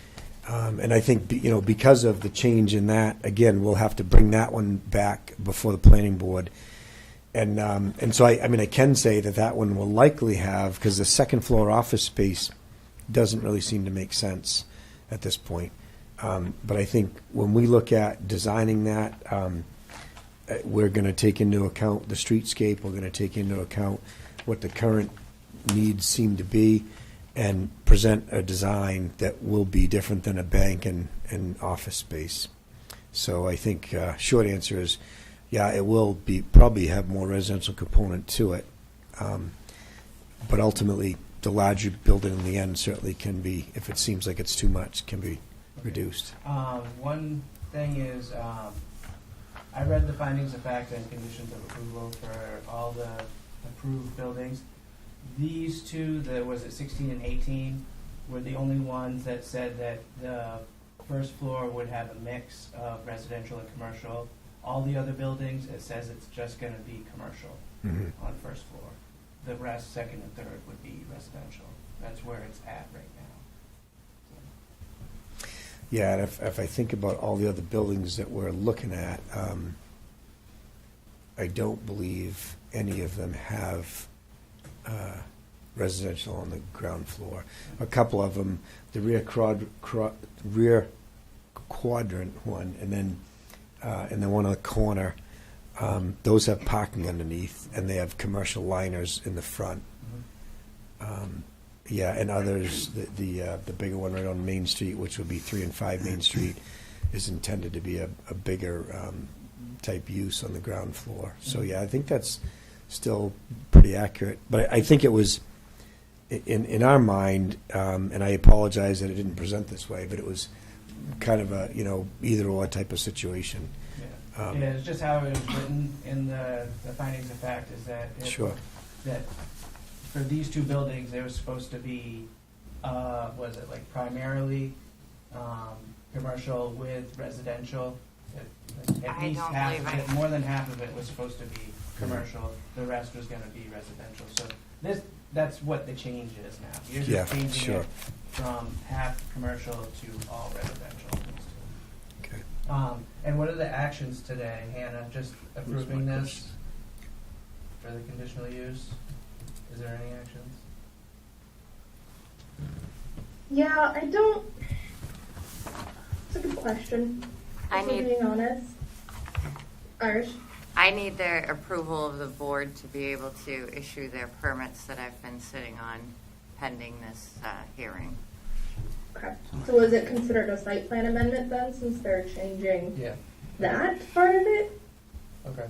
And I think, because of the change in that, again, we'll have to bring that one back before the planning board. And so I can say that one will likely have, because the second floor office space doesn't really seem to make sense at this point. But I think when we look at designing that, we're going to take into account the streetscape. We're going to take into account what the current needs seem to be, and present a design that will be different than a bank and office space. So I think short answer is, yeah, it will probably have more residential component to it. But ultimately, the larger building in the end certainly can be, if it seems like it's too much, can be reduced. One thing is, I read the findings of fact and conditions of approval for all the approved buildings. These two, was it 16 and 18, were the only ones that said that the first floor would have a mix of residential and commercial. All the other buildings, it says it's just going to be commercial on first floor. The rest, second and third, would be residential. That's where it's at right now. Yeah, and if I think about all the other buildings that we're looking at, I don't believe any of them have residential on the ground floor. A couple of them, the rear quadrant one, and then one on the corner, those have parking underneath, and they have commercial liners in the front. And others, the bigger one right on Main Street, which would be 3 and 5 Main Street, is intended to be a bigger type use on the ground floor. So yeah, I think that's still pretty accurate. But I think it was, in our mind, and I apologize that it didn't present this way, but it was kind of a either or type of situation. Yeah, it's just how it was written in the findings of fact is that that for these two buildings, they were supposed to be, primarily commercial with residential. At least half of it, more than half of it was supposed to be commercial. The rest was going to be residential. So that's what the change is now. You're just changing it from half commercial to all residential. Okay. And what are the actions today, Hannah? Just approving this for the conditional use? Is there any actions? Yeah, I don't. It's a good question. Being honest. Irish. I need their approval of the board to be able to issue their permits that I've been sitting on pending this hearing. Okay. So is it considered a site plan amendment then, since they're changing that part of it? Okay.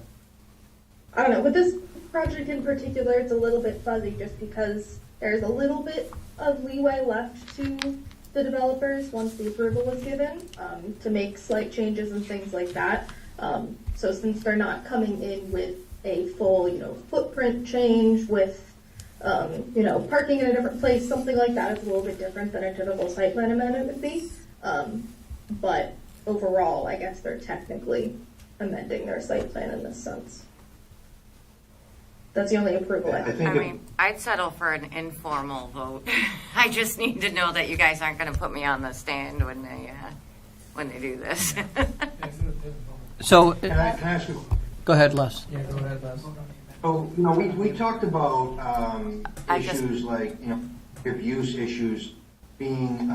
I don't know. With this project in particular, it's a little bit fuzzy just because there's a little bit of leeway left to the developers once the approval was given to make slight changes and things like that. So since they're not coming in with a full, footprint change with, parking in a different place, something like that is a little bit different than a typical site plan amendment would be. But overall, I guess they're technically amending their site plan in this sense. That's the only approval I have. I mean, I'd settle for an informal vote. I just need to know that you guys aren't going to put me on the stand when they do this. So, Can I ask you? go ahead, Les. Yeah, go ahead, Les. So, we talked about issues like, abuse issues being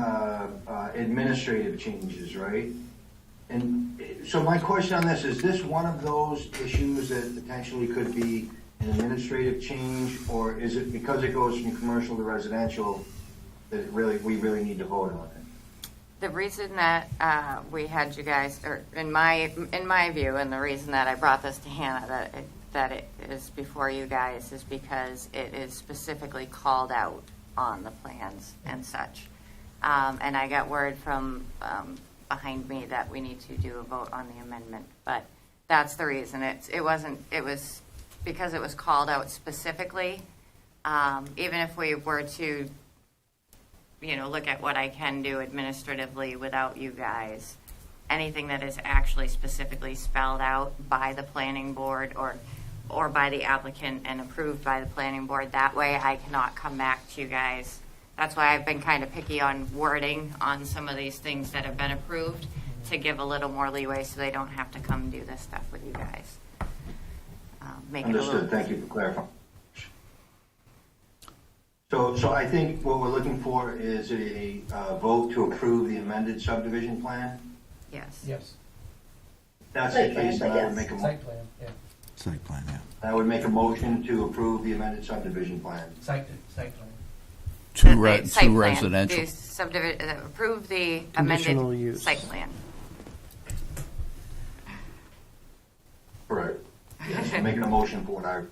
administrative changes, right? And so my question on this, is this one of those issues that potentially could be an administrative change, or is it because it goes from commercial to residential that we really need to vote on it? The reason that we had you guys, or in my view, and the reason that I brought this to Hannah, that it is before you guys, is because it is specifically called out on the plans and such. And I got word from behind me that we need to do a vote on the amendment, but that's the reason. It was because it was called out specifically. Even if we were to, look at what I can do administratively without you guys, anything that is actually specifically spelled out by the planning board or by the applicant and approved by the planning board, that way I cannot come back to you guys. That's why I've been kind of picky on wording on some of these things that have been approved, to give a little more leeway so they don't have to come do this stuff with you guys. Make Understood. Thank you for clarifying. So I think what we're looking for is a vote to approve the amended subdivision plan. Yes. Yes. If that's the Site plan, case, then but I would yes. make a Site plan, yeah. Site plan, yeah. I would make a motion to approve the amended subdivision plan. Site plan. Two The site plan, residential. the subdivision, approve the Conditional amended use. site plan. Correct. Yes, I'm making a motion for what I.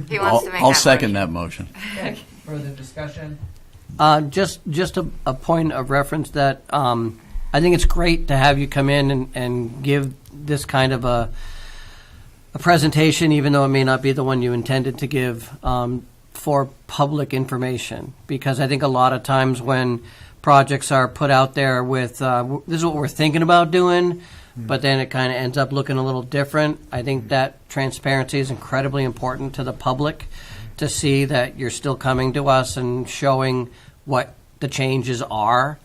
He wants to make I'll that second motion. that motion. Further discussion? Just a point of reference that I think it's great to have you come in and give this kind of a presentation, even though it may not be the one you intended to give, for public information. Because I think a lot of times when projects are put out there with, this is what we're thinking about doing, but then it kind of ends up looking a little different. I think that transparency is incredibly important to the public, to see that you're still coming to us and showing what the changes are.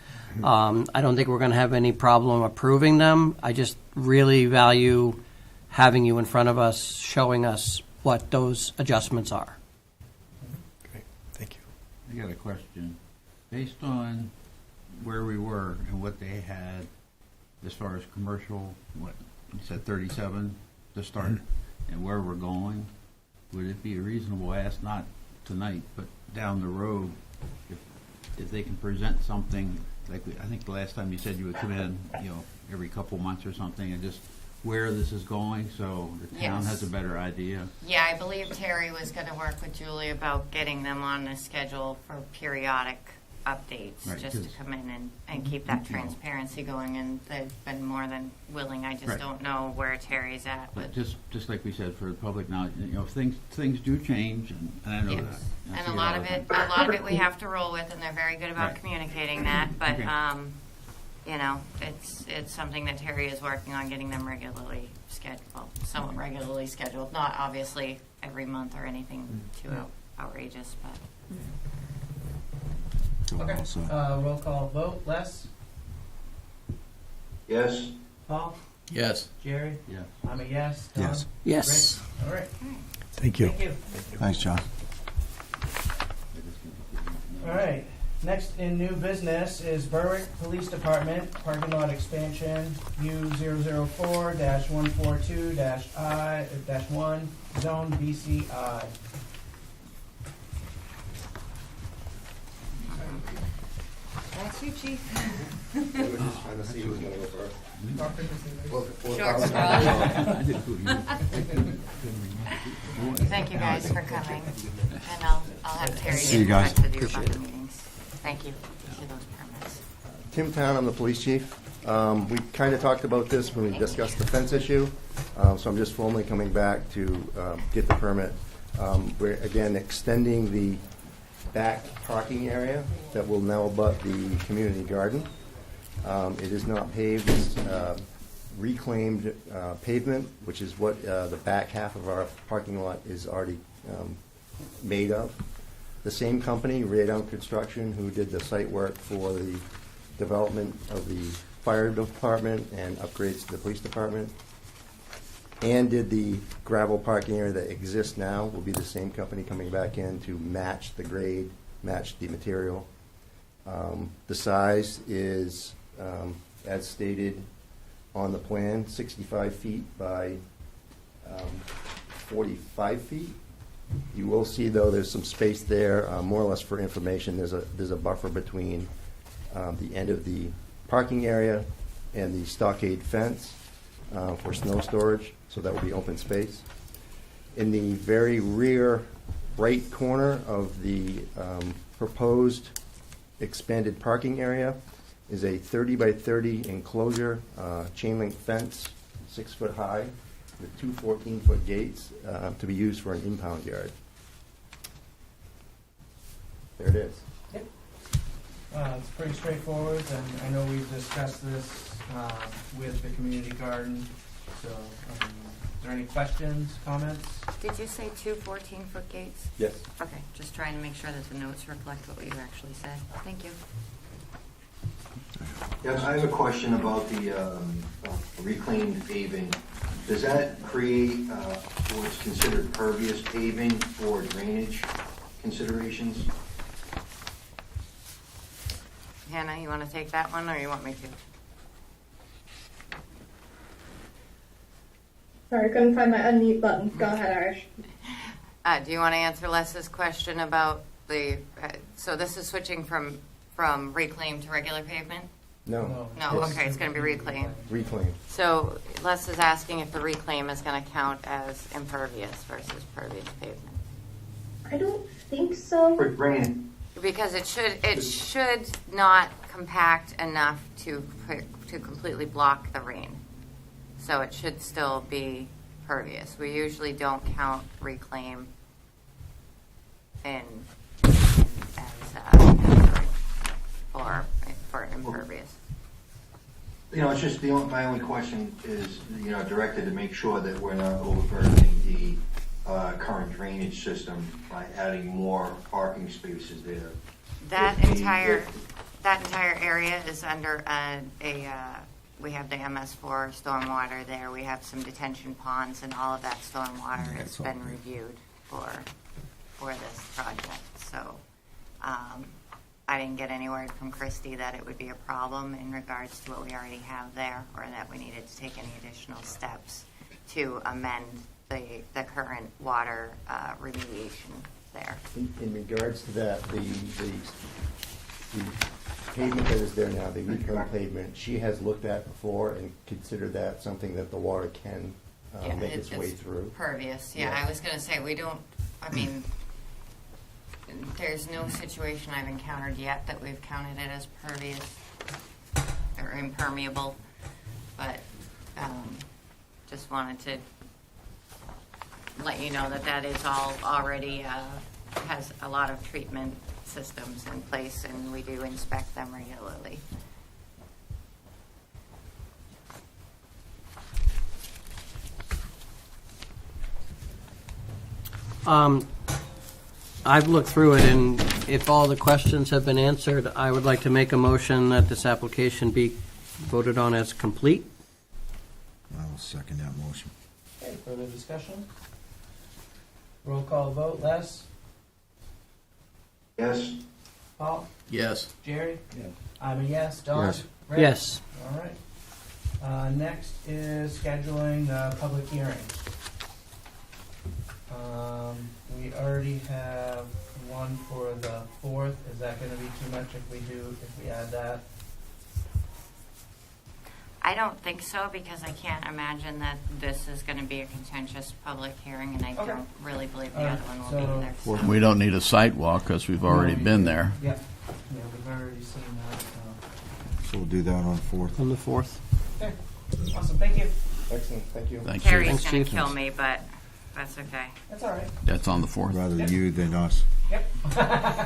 I don't think we're going to have any problem approving them. I just really value having you in front of us, showing us what those adjustments are. Great, thank you. I got a question. Based on where we were and what they had as far as commercial, what, you said 37 to start, and where we're going, would it be a reasonable ask, not tonight, but down the road, if they can present something, like I think the last time you said you would come in, every couple months or something, and just where this is going, so the town Yes. has a better idea? Yeah, I believe Terry was going to work with Julie about getting them on a schedule for periodic updates, Right, just to 'cause- come in and keep that transparency going, and they've been more than willing. I just Right. don't know where Terry's at. But just like we said, for the public knowledge, things do change, and I know Yes. that. I And see a it lot all of the it, time. we have to roll with, and they're very good about Right. communicating that. But Okay. it's something that Terry is working on, getting them regularly scheduled, somewhat regularly scheduled. Not obviously every month or anything too outrageous, but. So Okay. also, Roll call vote. Les? Yes? Paul? Yes. Jerry? Yeah. I'm a yes. Tom? yes. Yes. Rick? All right. Thank you. Thank you. Thanks, John. All right. Next in new business is Berwick Police Department parking lot expansion, U004-142-I-1, Zone BCI. That's you, Chief. Thank you guys for coming, and I'll have Terry See you get in guys. touch with you about the meetings. Thank you for those permits. Tim Town, I'm the police chief. We kind of talked about this when we discussed the fence issue, so I'm just formally coming back to get the permit. We're, again, extending the back parking area that will now abut the community garden. It is not paved, it's reclaimed pavement, which is what the back half of our parking lot is already made of. The same company, Radon Construction, who did the site work for the development of the fire department and upgrades to the police department, and did the gravel parking area that exists now, will be the same company coming back in to match the grade, match the material. The size is, as stated on the plan, 65 feet by 45 feet. You will see, though, there's some space there, more or less for information. There's a buffer between the end of the parking area and the stockade fence for snow storage, so that will be open space. In the very rear right corner of the proposed expanded parking area is a 30 by 30 enclosure, chain link fence, 6 foot high, with two 14-foot gates to be used for an impound yard. There it is. It's pretty straightforward, and I know we've discussed this with the community garden. So, is there any questions, comments? Did you say two 14-foot gates? Yes. Okay, just trying to make sure that the notes reflect what you actually said. Thank you. Yes, I have a question about the reclaimed paving. Does that create what's considered pervious paving for drainage considerations? Hannah, you want to take that one, or you want me to? Sorry, I couldn't find my unmute button. Go ahead, Irish. Do you want to answer Les's question about the, so this is switching from reclaimed to regular pavement? No. No, okay, it's going to be reclaimed. Reclaim. So Les is asking if the reclaim is going to count as impervious versus pervious pavement. I don't think so. For drainage. Because it should not compact enough to completely block the rain. So it should still be pervious. We usually don't count reclaim as for impervious. You know, it's just my only question is, directed to make sure that we're not overburdening the current drainage system by adding more parking spaces there. That entire area is under we have the MS4 stormwater there. We have some detention ponds, and all of that stormwater has been reviewed for this project. So I didn't get any word from Christy that it would be a problem in regards to what we already have there, or that we needed to take any additional steps to amend the current water remediation there. In regards to that, the pavement that is there now, the reclaimed pavement, she has looked at before and considered that something that the water can make its way through. Pervious, yeah. Yeah. I was going to say, there's no situation I've encountered yet that we've counted it as pervious or impermeable, but just wanted to let you know that is all already has a lot of treatment systems in place, and we do inspect them regularly. I've looked through it, and if all the questions have been answered, I would like to make a motion that this application be voted on as complete. I will second that motion. Okay, further discussion? Roll call vote. Les? Yes? Paul? Yes. Jerry? Yes. I'm a yes. Don? Yes. Rick? Yes. All right. Next is scheduling the public hearing. We already have one for the 4th. Is that going to be too much if we add that? I don't think so, because I can't imagine that this is going to be a contentious public hearing, and I don't really believe the other one will be there. So. We don't need a site walk because we've already been there. Yeah, we've already seen that. So we'll do that on 4th. On the 4th. Okay, awesome. Thank you. Excellent, thank you. Thank you. Carrie's Thanks, going to Chief. kill me, but that's okay. That's all right. That's on the 4th. Rather you than us. Yep.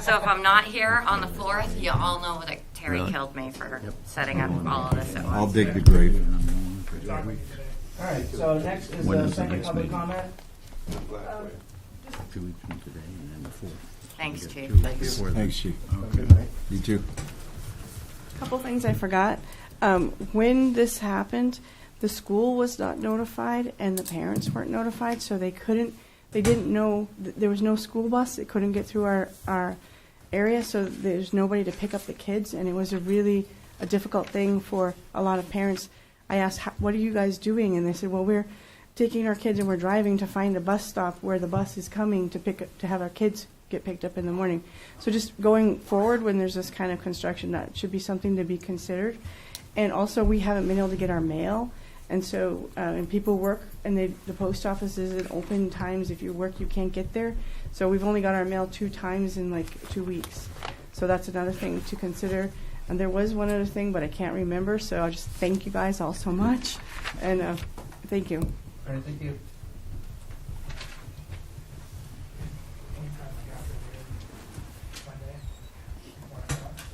So if I'm not here on the 4th, you all know that Terry Really? killed me for setting up all of this at I'll once. dig the grave. All right, so next is When the is the second next public meeting? comment. 2 weeks from today, and then the 4th. Thanks, Chief. Thanks, Chief. You too. Couple things I forgot. When this happened, the school was not notified and the parents weren't notified, so they didn't know, there was no school bus. It couldn't get through our area, so there's nobody to pick up the kids, and it was a difficult thing for a lot of parents. I asked, what are you guys doing? And they said, well, we're taking our kids and we're driving to find a bus stop where the bus is coming to have our kids get picked up in the morning. So just going forward when there's this kind of construction, that should be something to be considered. And also, we haven't been able to get our mail. And so, and people work, and the post office isn't open times. If you work, you can't get there. So we've only got our mail 2 times in like 2 weeks. So that's another thing to consider. And there was one other thing, but I can't remember. So I'll just thank you guys all so much. And thank you. All right, thank you.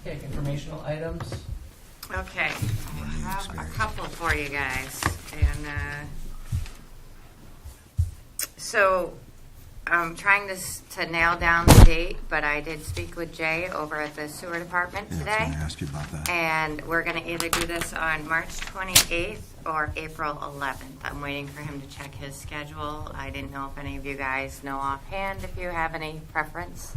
Okay, informational items. Okay, I have a couple for you guys, and so I'm trying to nail down the date, but I did speak with Jay over at the sewer department Yeah, I was today, going to ask you about that. and we're going to either do this on March 28th or April 11th. I'm waiting for him to check his schedule. I didn't know if any of you guys know offhand if you have any preference.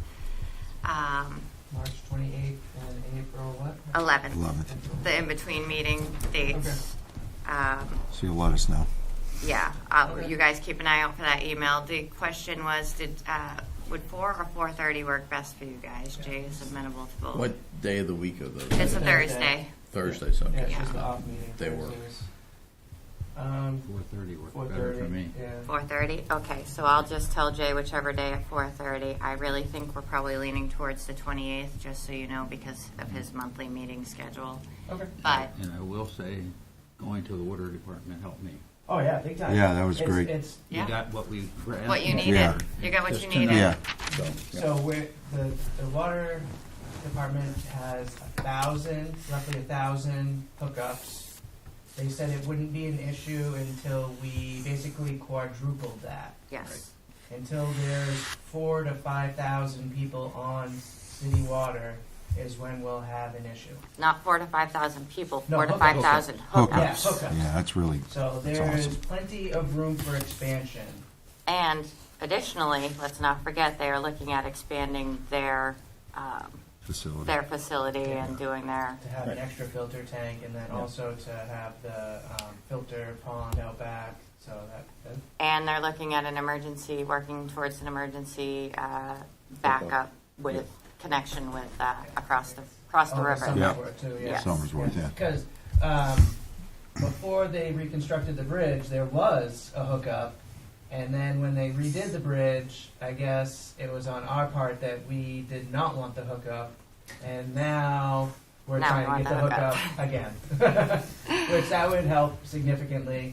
March 28th and April what? 11th. 11th. The in-between meeting dates. So you'll let us know. Yeah, Okay. you guys keep an eye out for that email. The question was, would 4 or 4:30 work best for you guys? Jay is amenable to both. What day of the week are those? It's a Thursday. Thursday. Thursday, so. Yeah, it's just the off meeting. They work. Thursdays. 4:30 works better for 4:30. me. Yeah. 4:30? Okay, so I'll just tell Jay whichever day at 4:30. I really think we're probably leaning towards the 28th, just so you know, because of his monthly meeting schedule. Okay. But And I will say, going to the water department helped me. Oh yeah, big time. Yeah, that was great. It's Yeah. You got what we were asking. what you needed. Yeah. You got what Just you tonight. needed. Yeah. so the water department has roughly 1,000 hookups. They said it wouldn't be an issue until we basically quadrupled that. Yes. Until there's 4,000 to 5,000 people on city water is when we'll have an issue. Not 4,000 to 5,000 people, No, 4,000 to hookups. 5,000 Hookups. hookups. Yeah, hookups. Yeah, that's really, So That's there's awesome. plenty of room for expansion. And additionally, let's not forget, they are looking at expanding their facility. facility and doing their, To have an extra filter tank and then also to have the filter pond out back. So that and they're looking at working towards an emergency backup with connection with across the river. Yeah. Summersworth too, Yes. Summersworth, yeah. Because before they reconstructed the bridge, there was a hookup, and then when they redid the bridge, I guess it was on our part that we did not want the hookup, and now we're Now we trying to want get the the hookup again, which that would help significantly,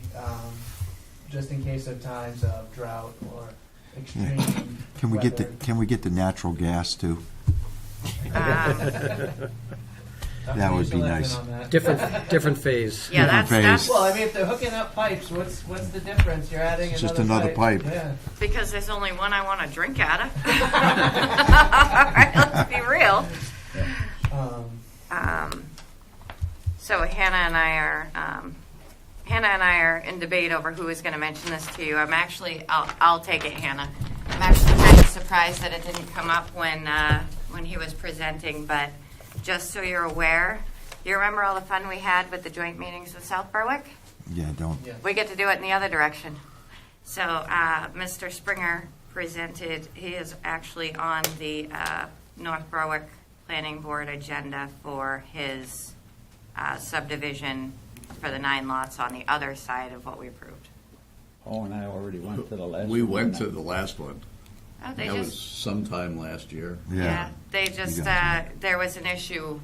just in case of times of drought or extreme. Can we weather. can we get the natural gas too? That would be nice. Different phase. Yeah, Different that's phase. Well, I mean, if they're hooking up pipes, what's the difference? You're adding It's just another pipe. Yeah. because there's only one I want to drink out of. All right, let's be real. So Hannah and I are in debate over who is going to mention this to you. I'll take it, Hannah. I'm actually kind of surprised that it didn't come up when he was presenting, but just so you're aware, you remember all the fun we had with the joint meetings with South Berwick? Yeah, don't. Yeah. We get to do it in the other direction. So Mr. Springer presented, he is actually on the North Berwick Planning Board agenda for his subdivision for the 9 lots on the other side of what we approved. Paul and I already went to the last one. We went to the last one. Oh, they That was just, sometime last year. Yeah. they just, You guys there was an issue,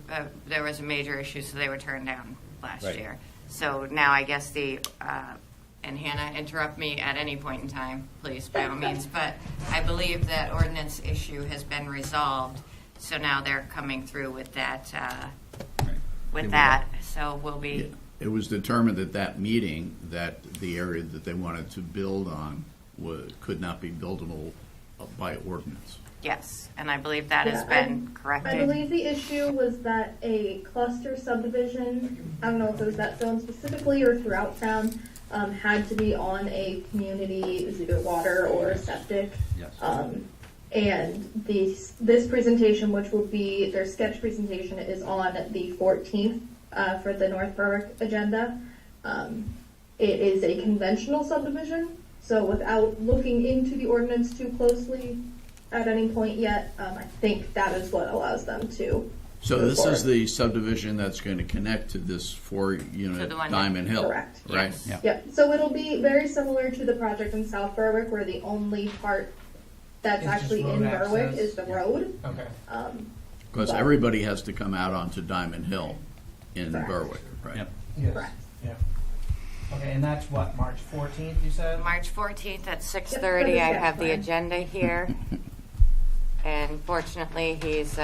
there was a major issue, so they were turned down last Right. year. So now I guess and Hannah, interrupt me at any point in time, please, by all means, but I believe that ordinance issue has been resolved, so now they're coming through with that, so we'll be, It was determined at that meeting that the area that they wanted to build on could not be buildable by ordinance. yes, and I believe that has Yeah, been corrected. I believe the issue was that a cluster subdivision, I don't know if it was that zone specifically or throughout town, had to be on a community, it was either water or septic. Yes. And this presentation, which will be, their sketch presentation, is on the 14th for the North Berwick agenda. it is a conventional subdivision. So without looking into the ordinance too closely at any point yet, I think that is what allows them to. So move this forward. is the subdivision that's going to connect to this To four-unit the one Diamond Hill, Correct. right? Yes. Yeah. Yep. So it'll be very similar to the project in South Berwick, where the only part that's It's just actually road in Berwick access. is the road. Okay. Because But- everybody has to come out onto Diamond Hill in Correct. Berwick, right? Yep. Yes. Correct. Yeah. Okay, and that's what, March 14th, you said? March 14th at Yep, 6:30. for the I sketch have the plan. agenda here. And fortunately, he's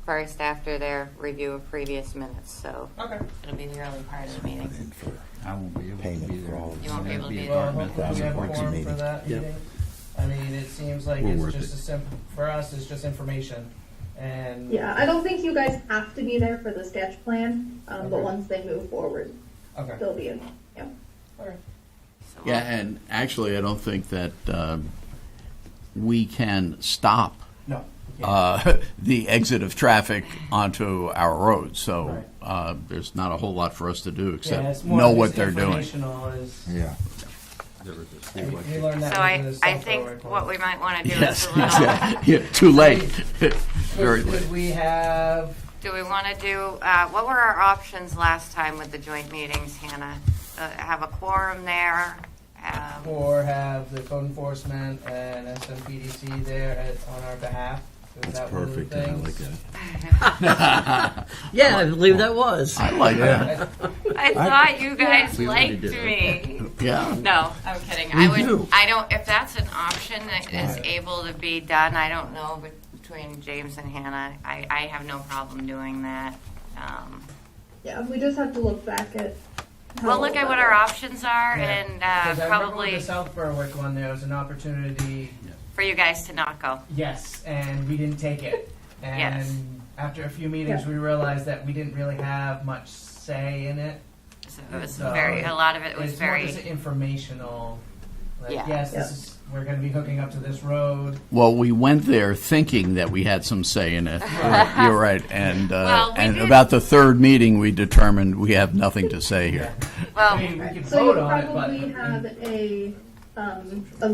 first after their review of previous minutes, so Okay. it'll be the early part of the meeting. I won't be able to Payment be for there. all of You won't be able to be Well, there. hopefully we have a Works forum for meeting. that Yep. meeting. I mean, it seems like We're it's worth just it. a simple, for us, it's just information. And Yeah, I don't think you guys have to be there for the sketch plan, Okay. but once they move forward, okay. they'll be in. Yeah. Okay. So Yeah, and actually, I don't think that we can stop No. we can't. the exit of traffic onto our roads. So Right. there's not a whole lot for us to do Yeah, except it's more know just what they're doing. informational is- Yeah. we learned that So with the I South think Berwick one. what we might want to do Yes, is a little. exactly. Yeah, too late. Very Could late. we have, Do we want to do, what were our options last time with the joint meetings, Hannah? Have a quorum there? or have the code enforcement and SMPDC there on our behalf? Is that one of the Perfect. I like things? that. Yeah, I believe that was. I like that. I thought you guys We already liked did it. me. Yeah. No, I'm kidding. I don't, if that's an option that is able to be done, I don't know, but between James and Hannah, I have no problem doing that. Yeah, we just have to look back at. how We'll look at that what our works. options are Yeah. and 'Cause I remember probably with the South Berwick one, there was an opportunity, for you guys to not go. yes, and we didn't take it. And Yes. after a few meetings, Yeah. we realized that we didn't really have much say in it. So it was So a lot of it was It's more very, just informational. Like, Yeah. yes, Yeah. this is, we're going to be hooking up to this road. Well, we went there thinking that we had some say in it. You're right. And Well, we and did- about the third meeting, we determined we have nothing to say here. well, I mean, we could So you vote on it, but probably have a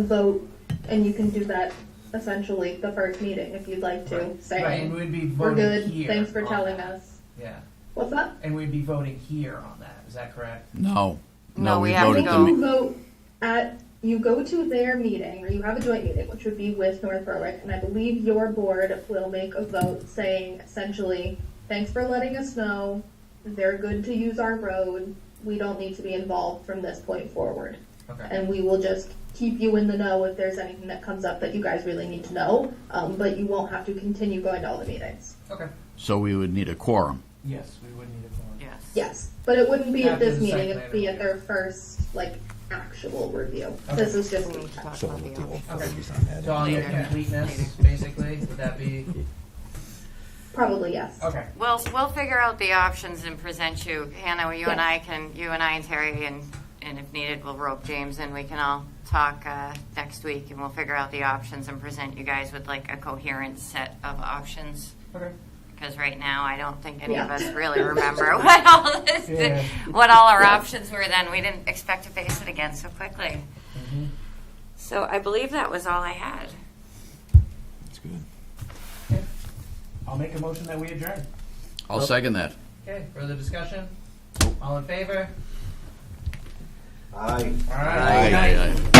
vote, and you can do that essentially the first meeting if you'd like to. right, and Saying we'd be we're voting good. here. Thanks for on telling that. us. Yeah, What's that? and we'd be voting here on that. Is that correct? No. No, we have I voted think to to go. you vote at, you go to their meeting, or you have a joint meeting, which would be with North Berwick, and I believe your board will make a vote saying essentially, thanks for letting us know, they're good to use our road, we don't need to be involved from this point forward. Okay. And we will just keep you in the know if there's anything that comes up that you guys really need to know, but you won't have to continue going to all the meetings. Okay. So we would need a quorum. Yes, we would need a vote. Yes. Yes, but it wouldn't be at After this the site meeting, plan it'd be at review. their first, like, actual review. Okay. This is just. We need to talk So about with the the old options. focus on that. So on the Later. completeness, basically, would that be? Probably yes. Okay. We'll figure out the options and present you, Hannah, you and Yeah. I and Terry, and if needed, we'll rope James and we can all talk next week and we'll figure out the options and present you guys with like a coherent set of options. Okay. Because right now, I don't think any of Yeah. us really remember what all this, Yeah. what all our options were then. We didn't expect to face it again so quickly. Mm-hmm. So I believe that was all I had. That's good. I'll make a motion that we adjourn. I'll second that. Okay, further discussion? All in favor? Aye. All right. Aye, Good night. aye, aye.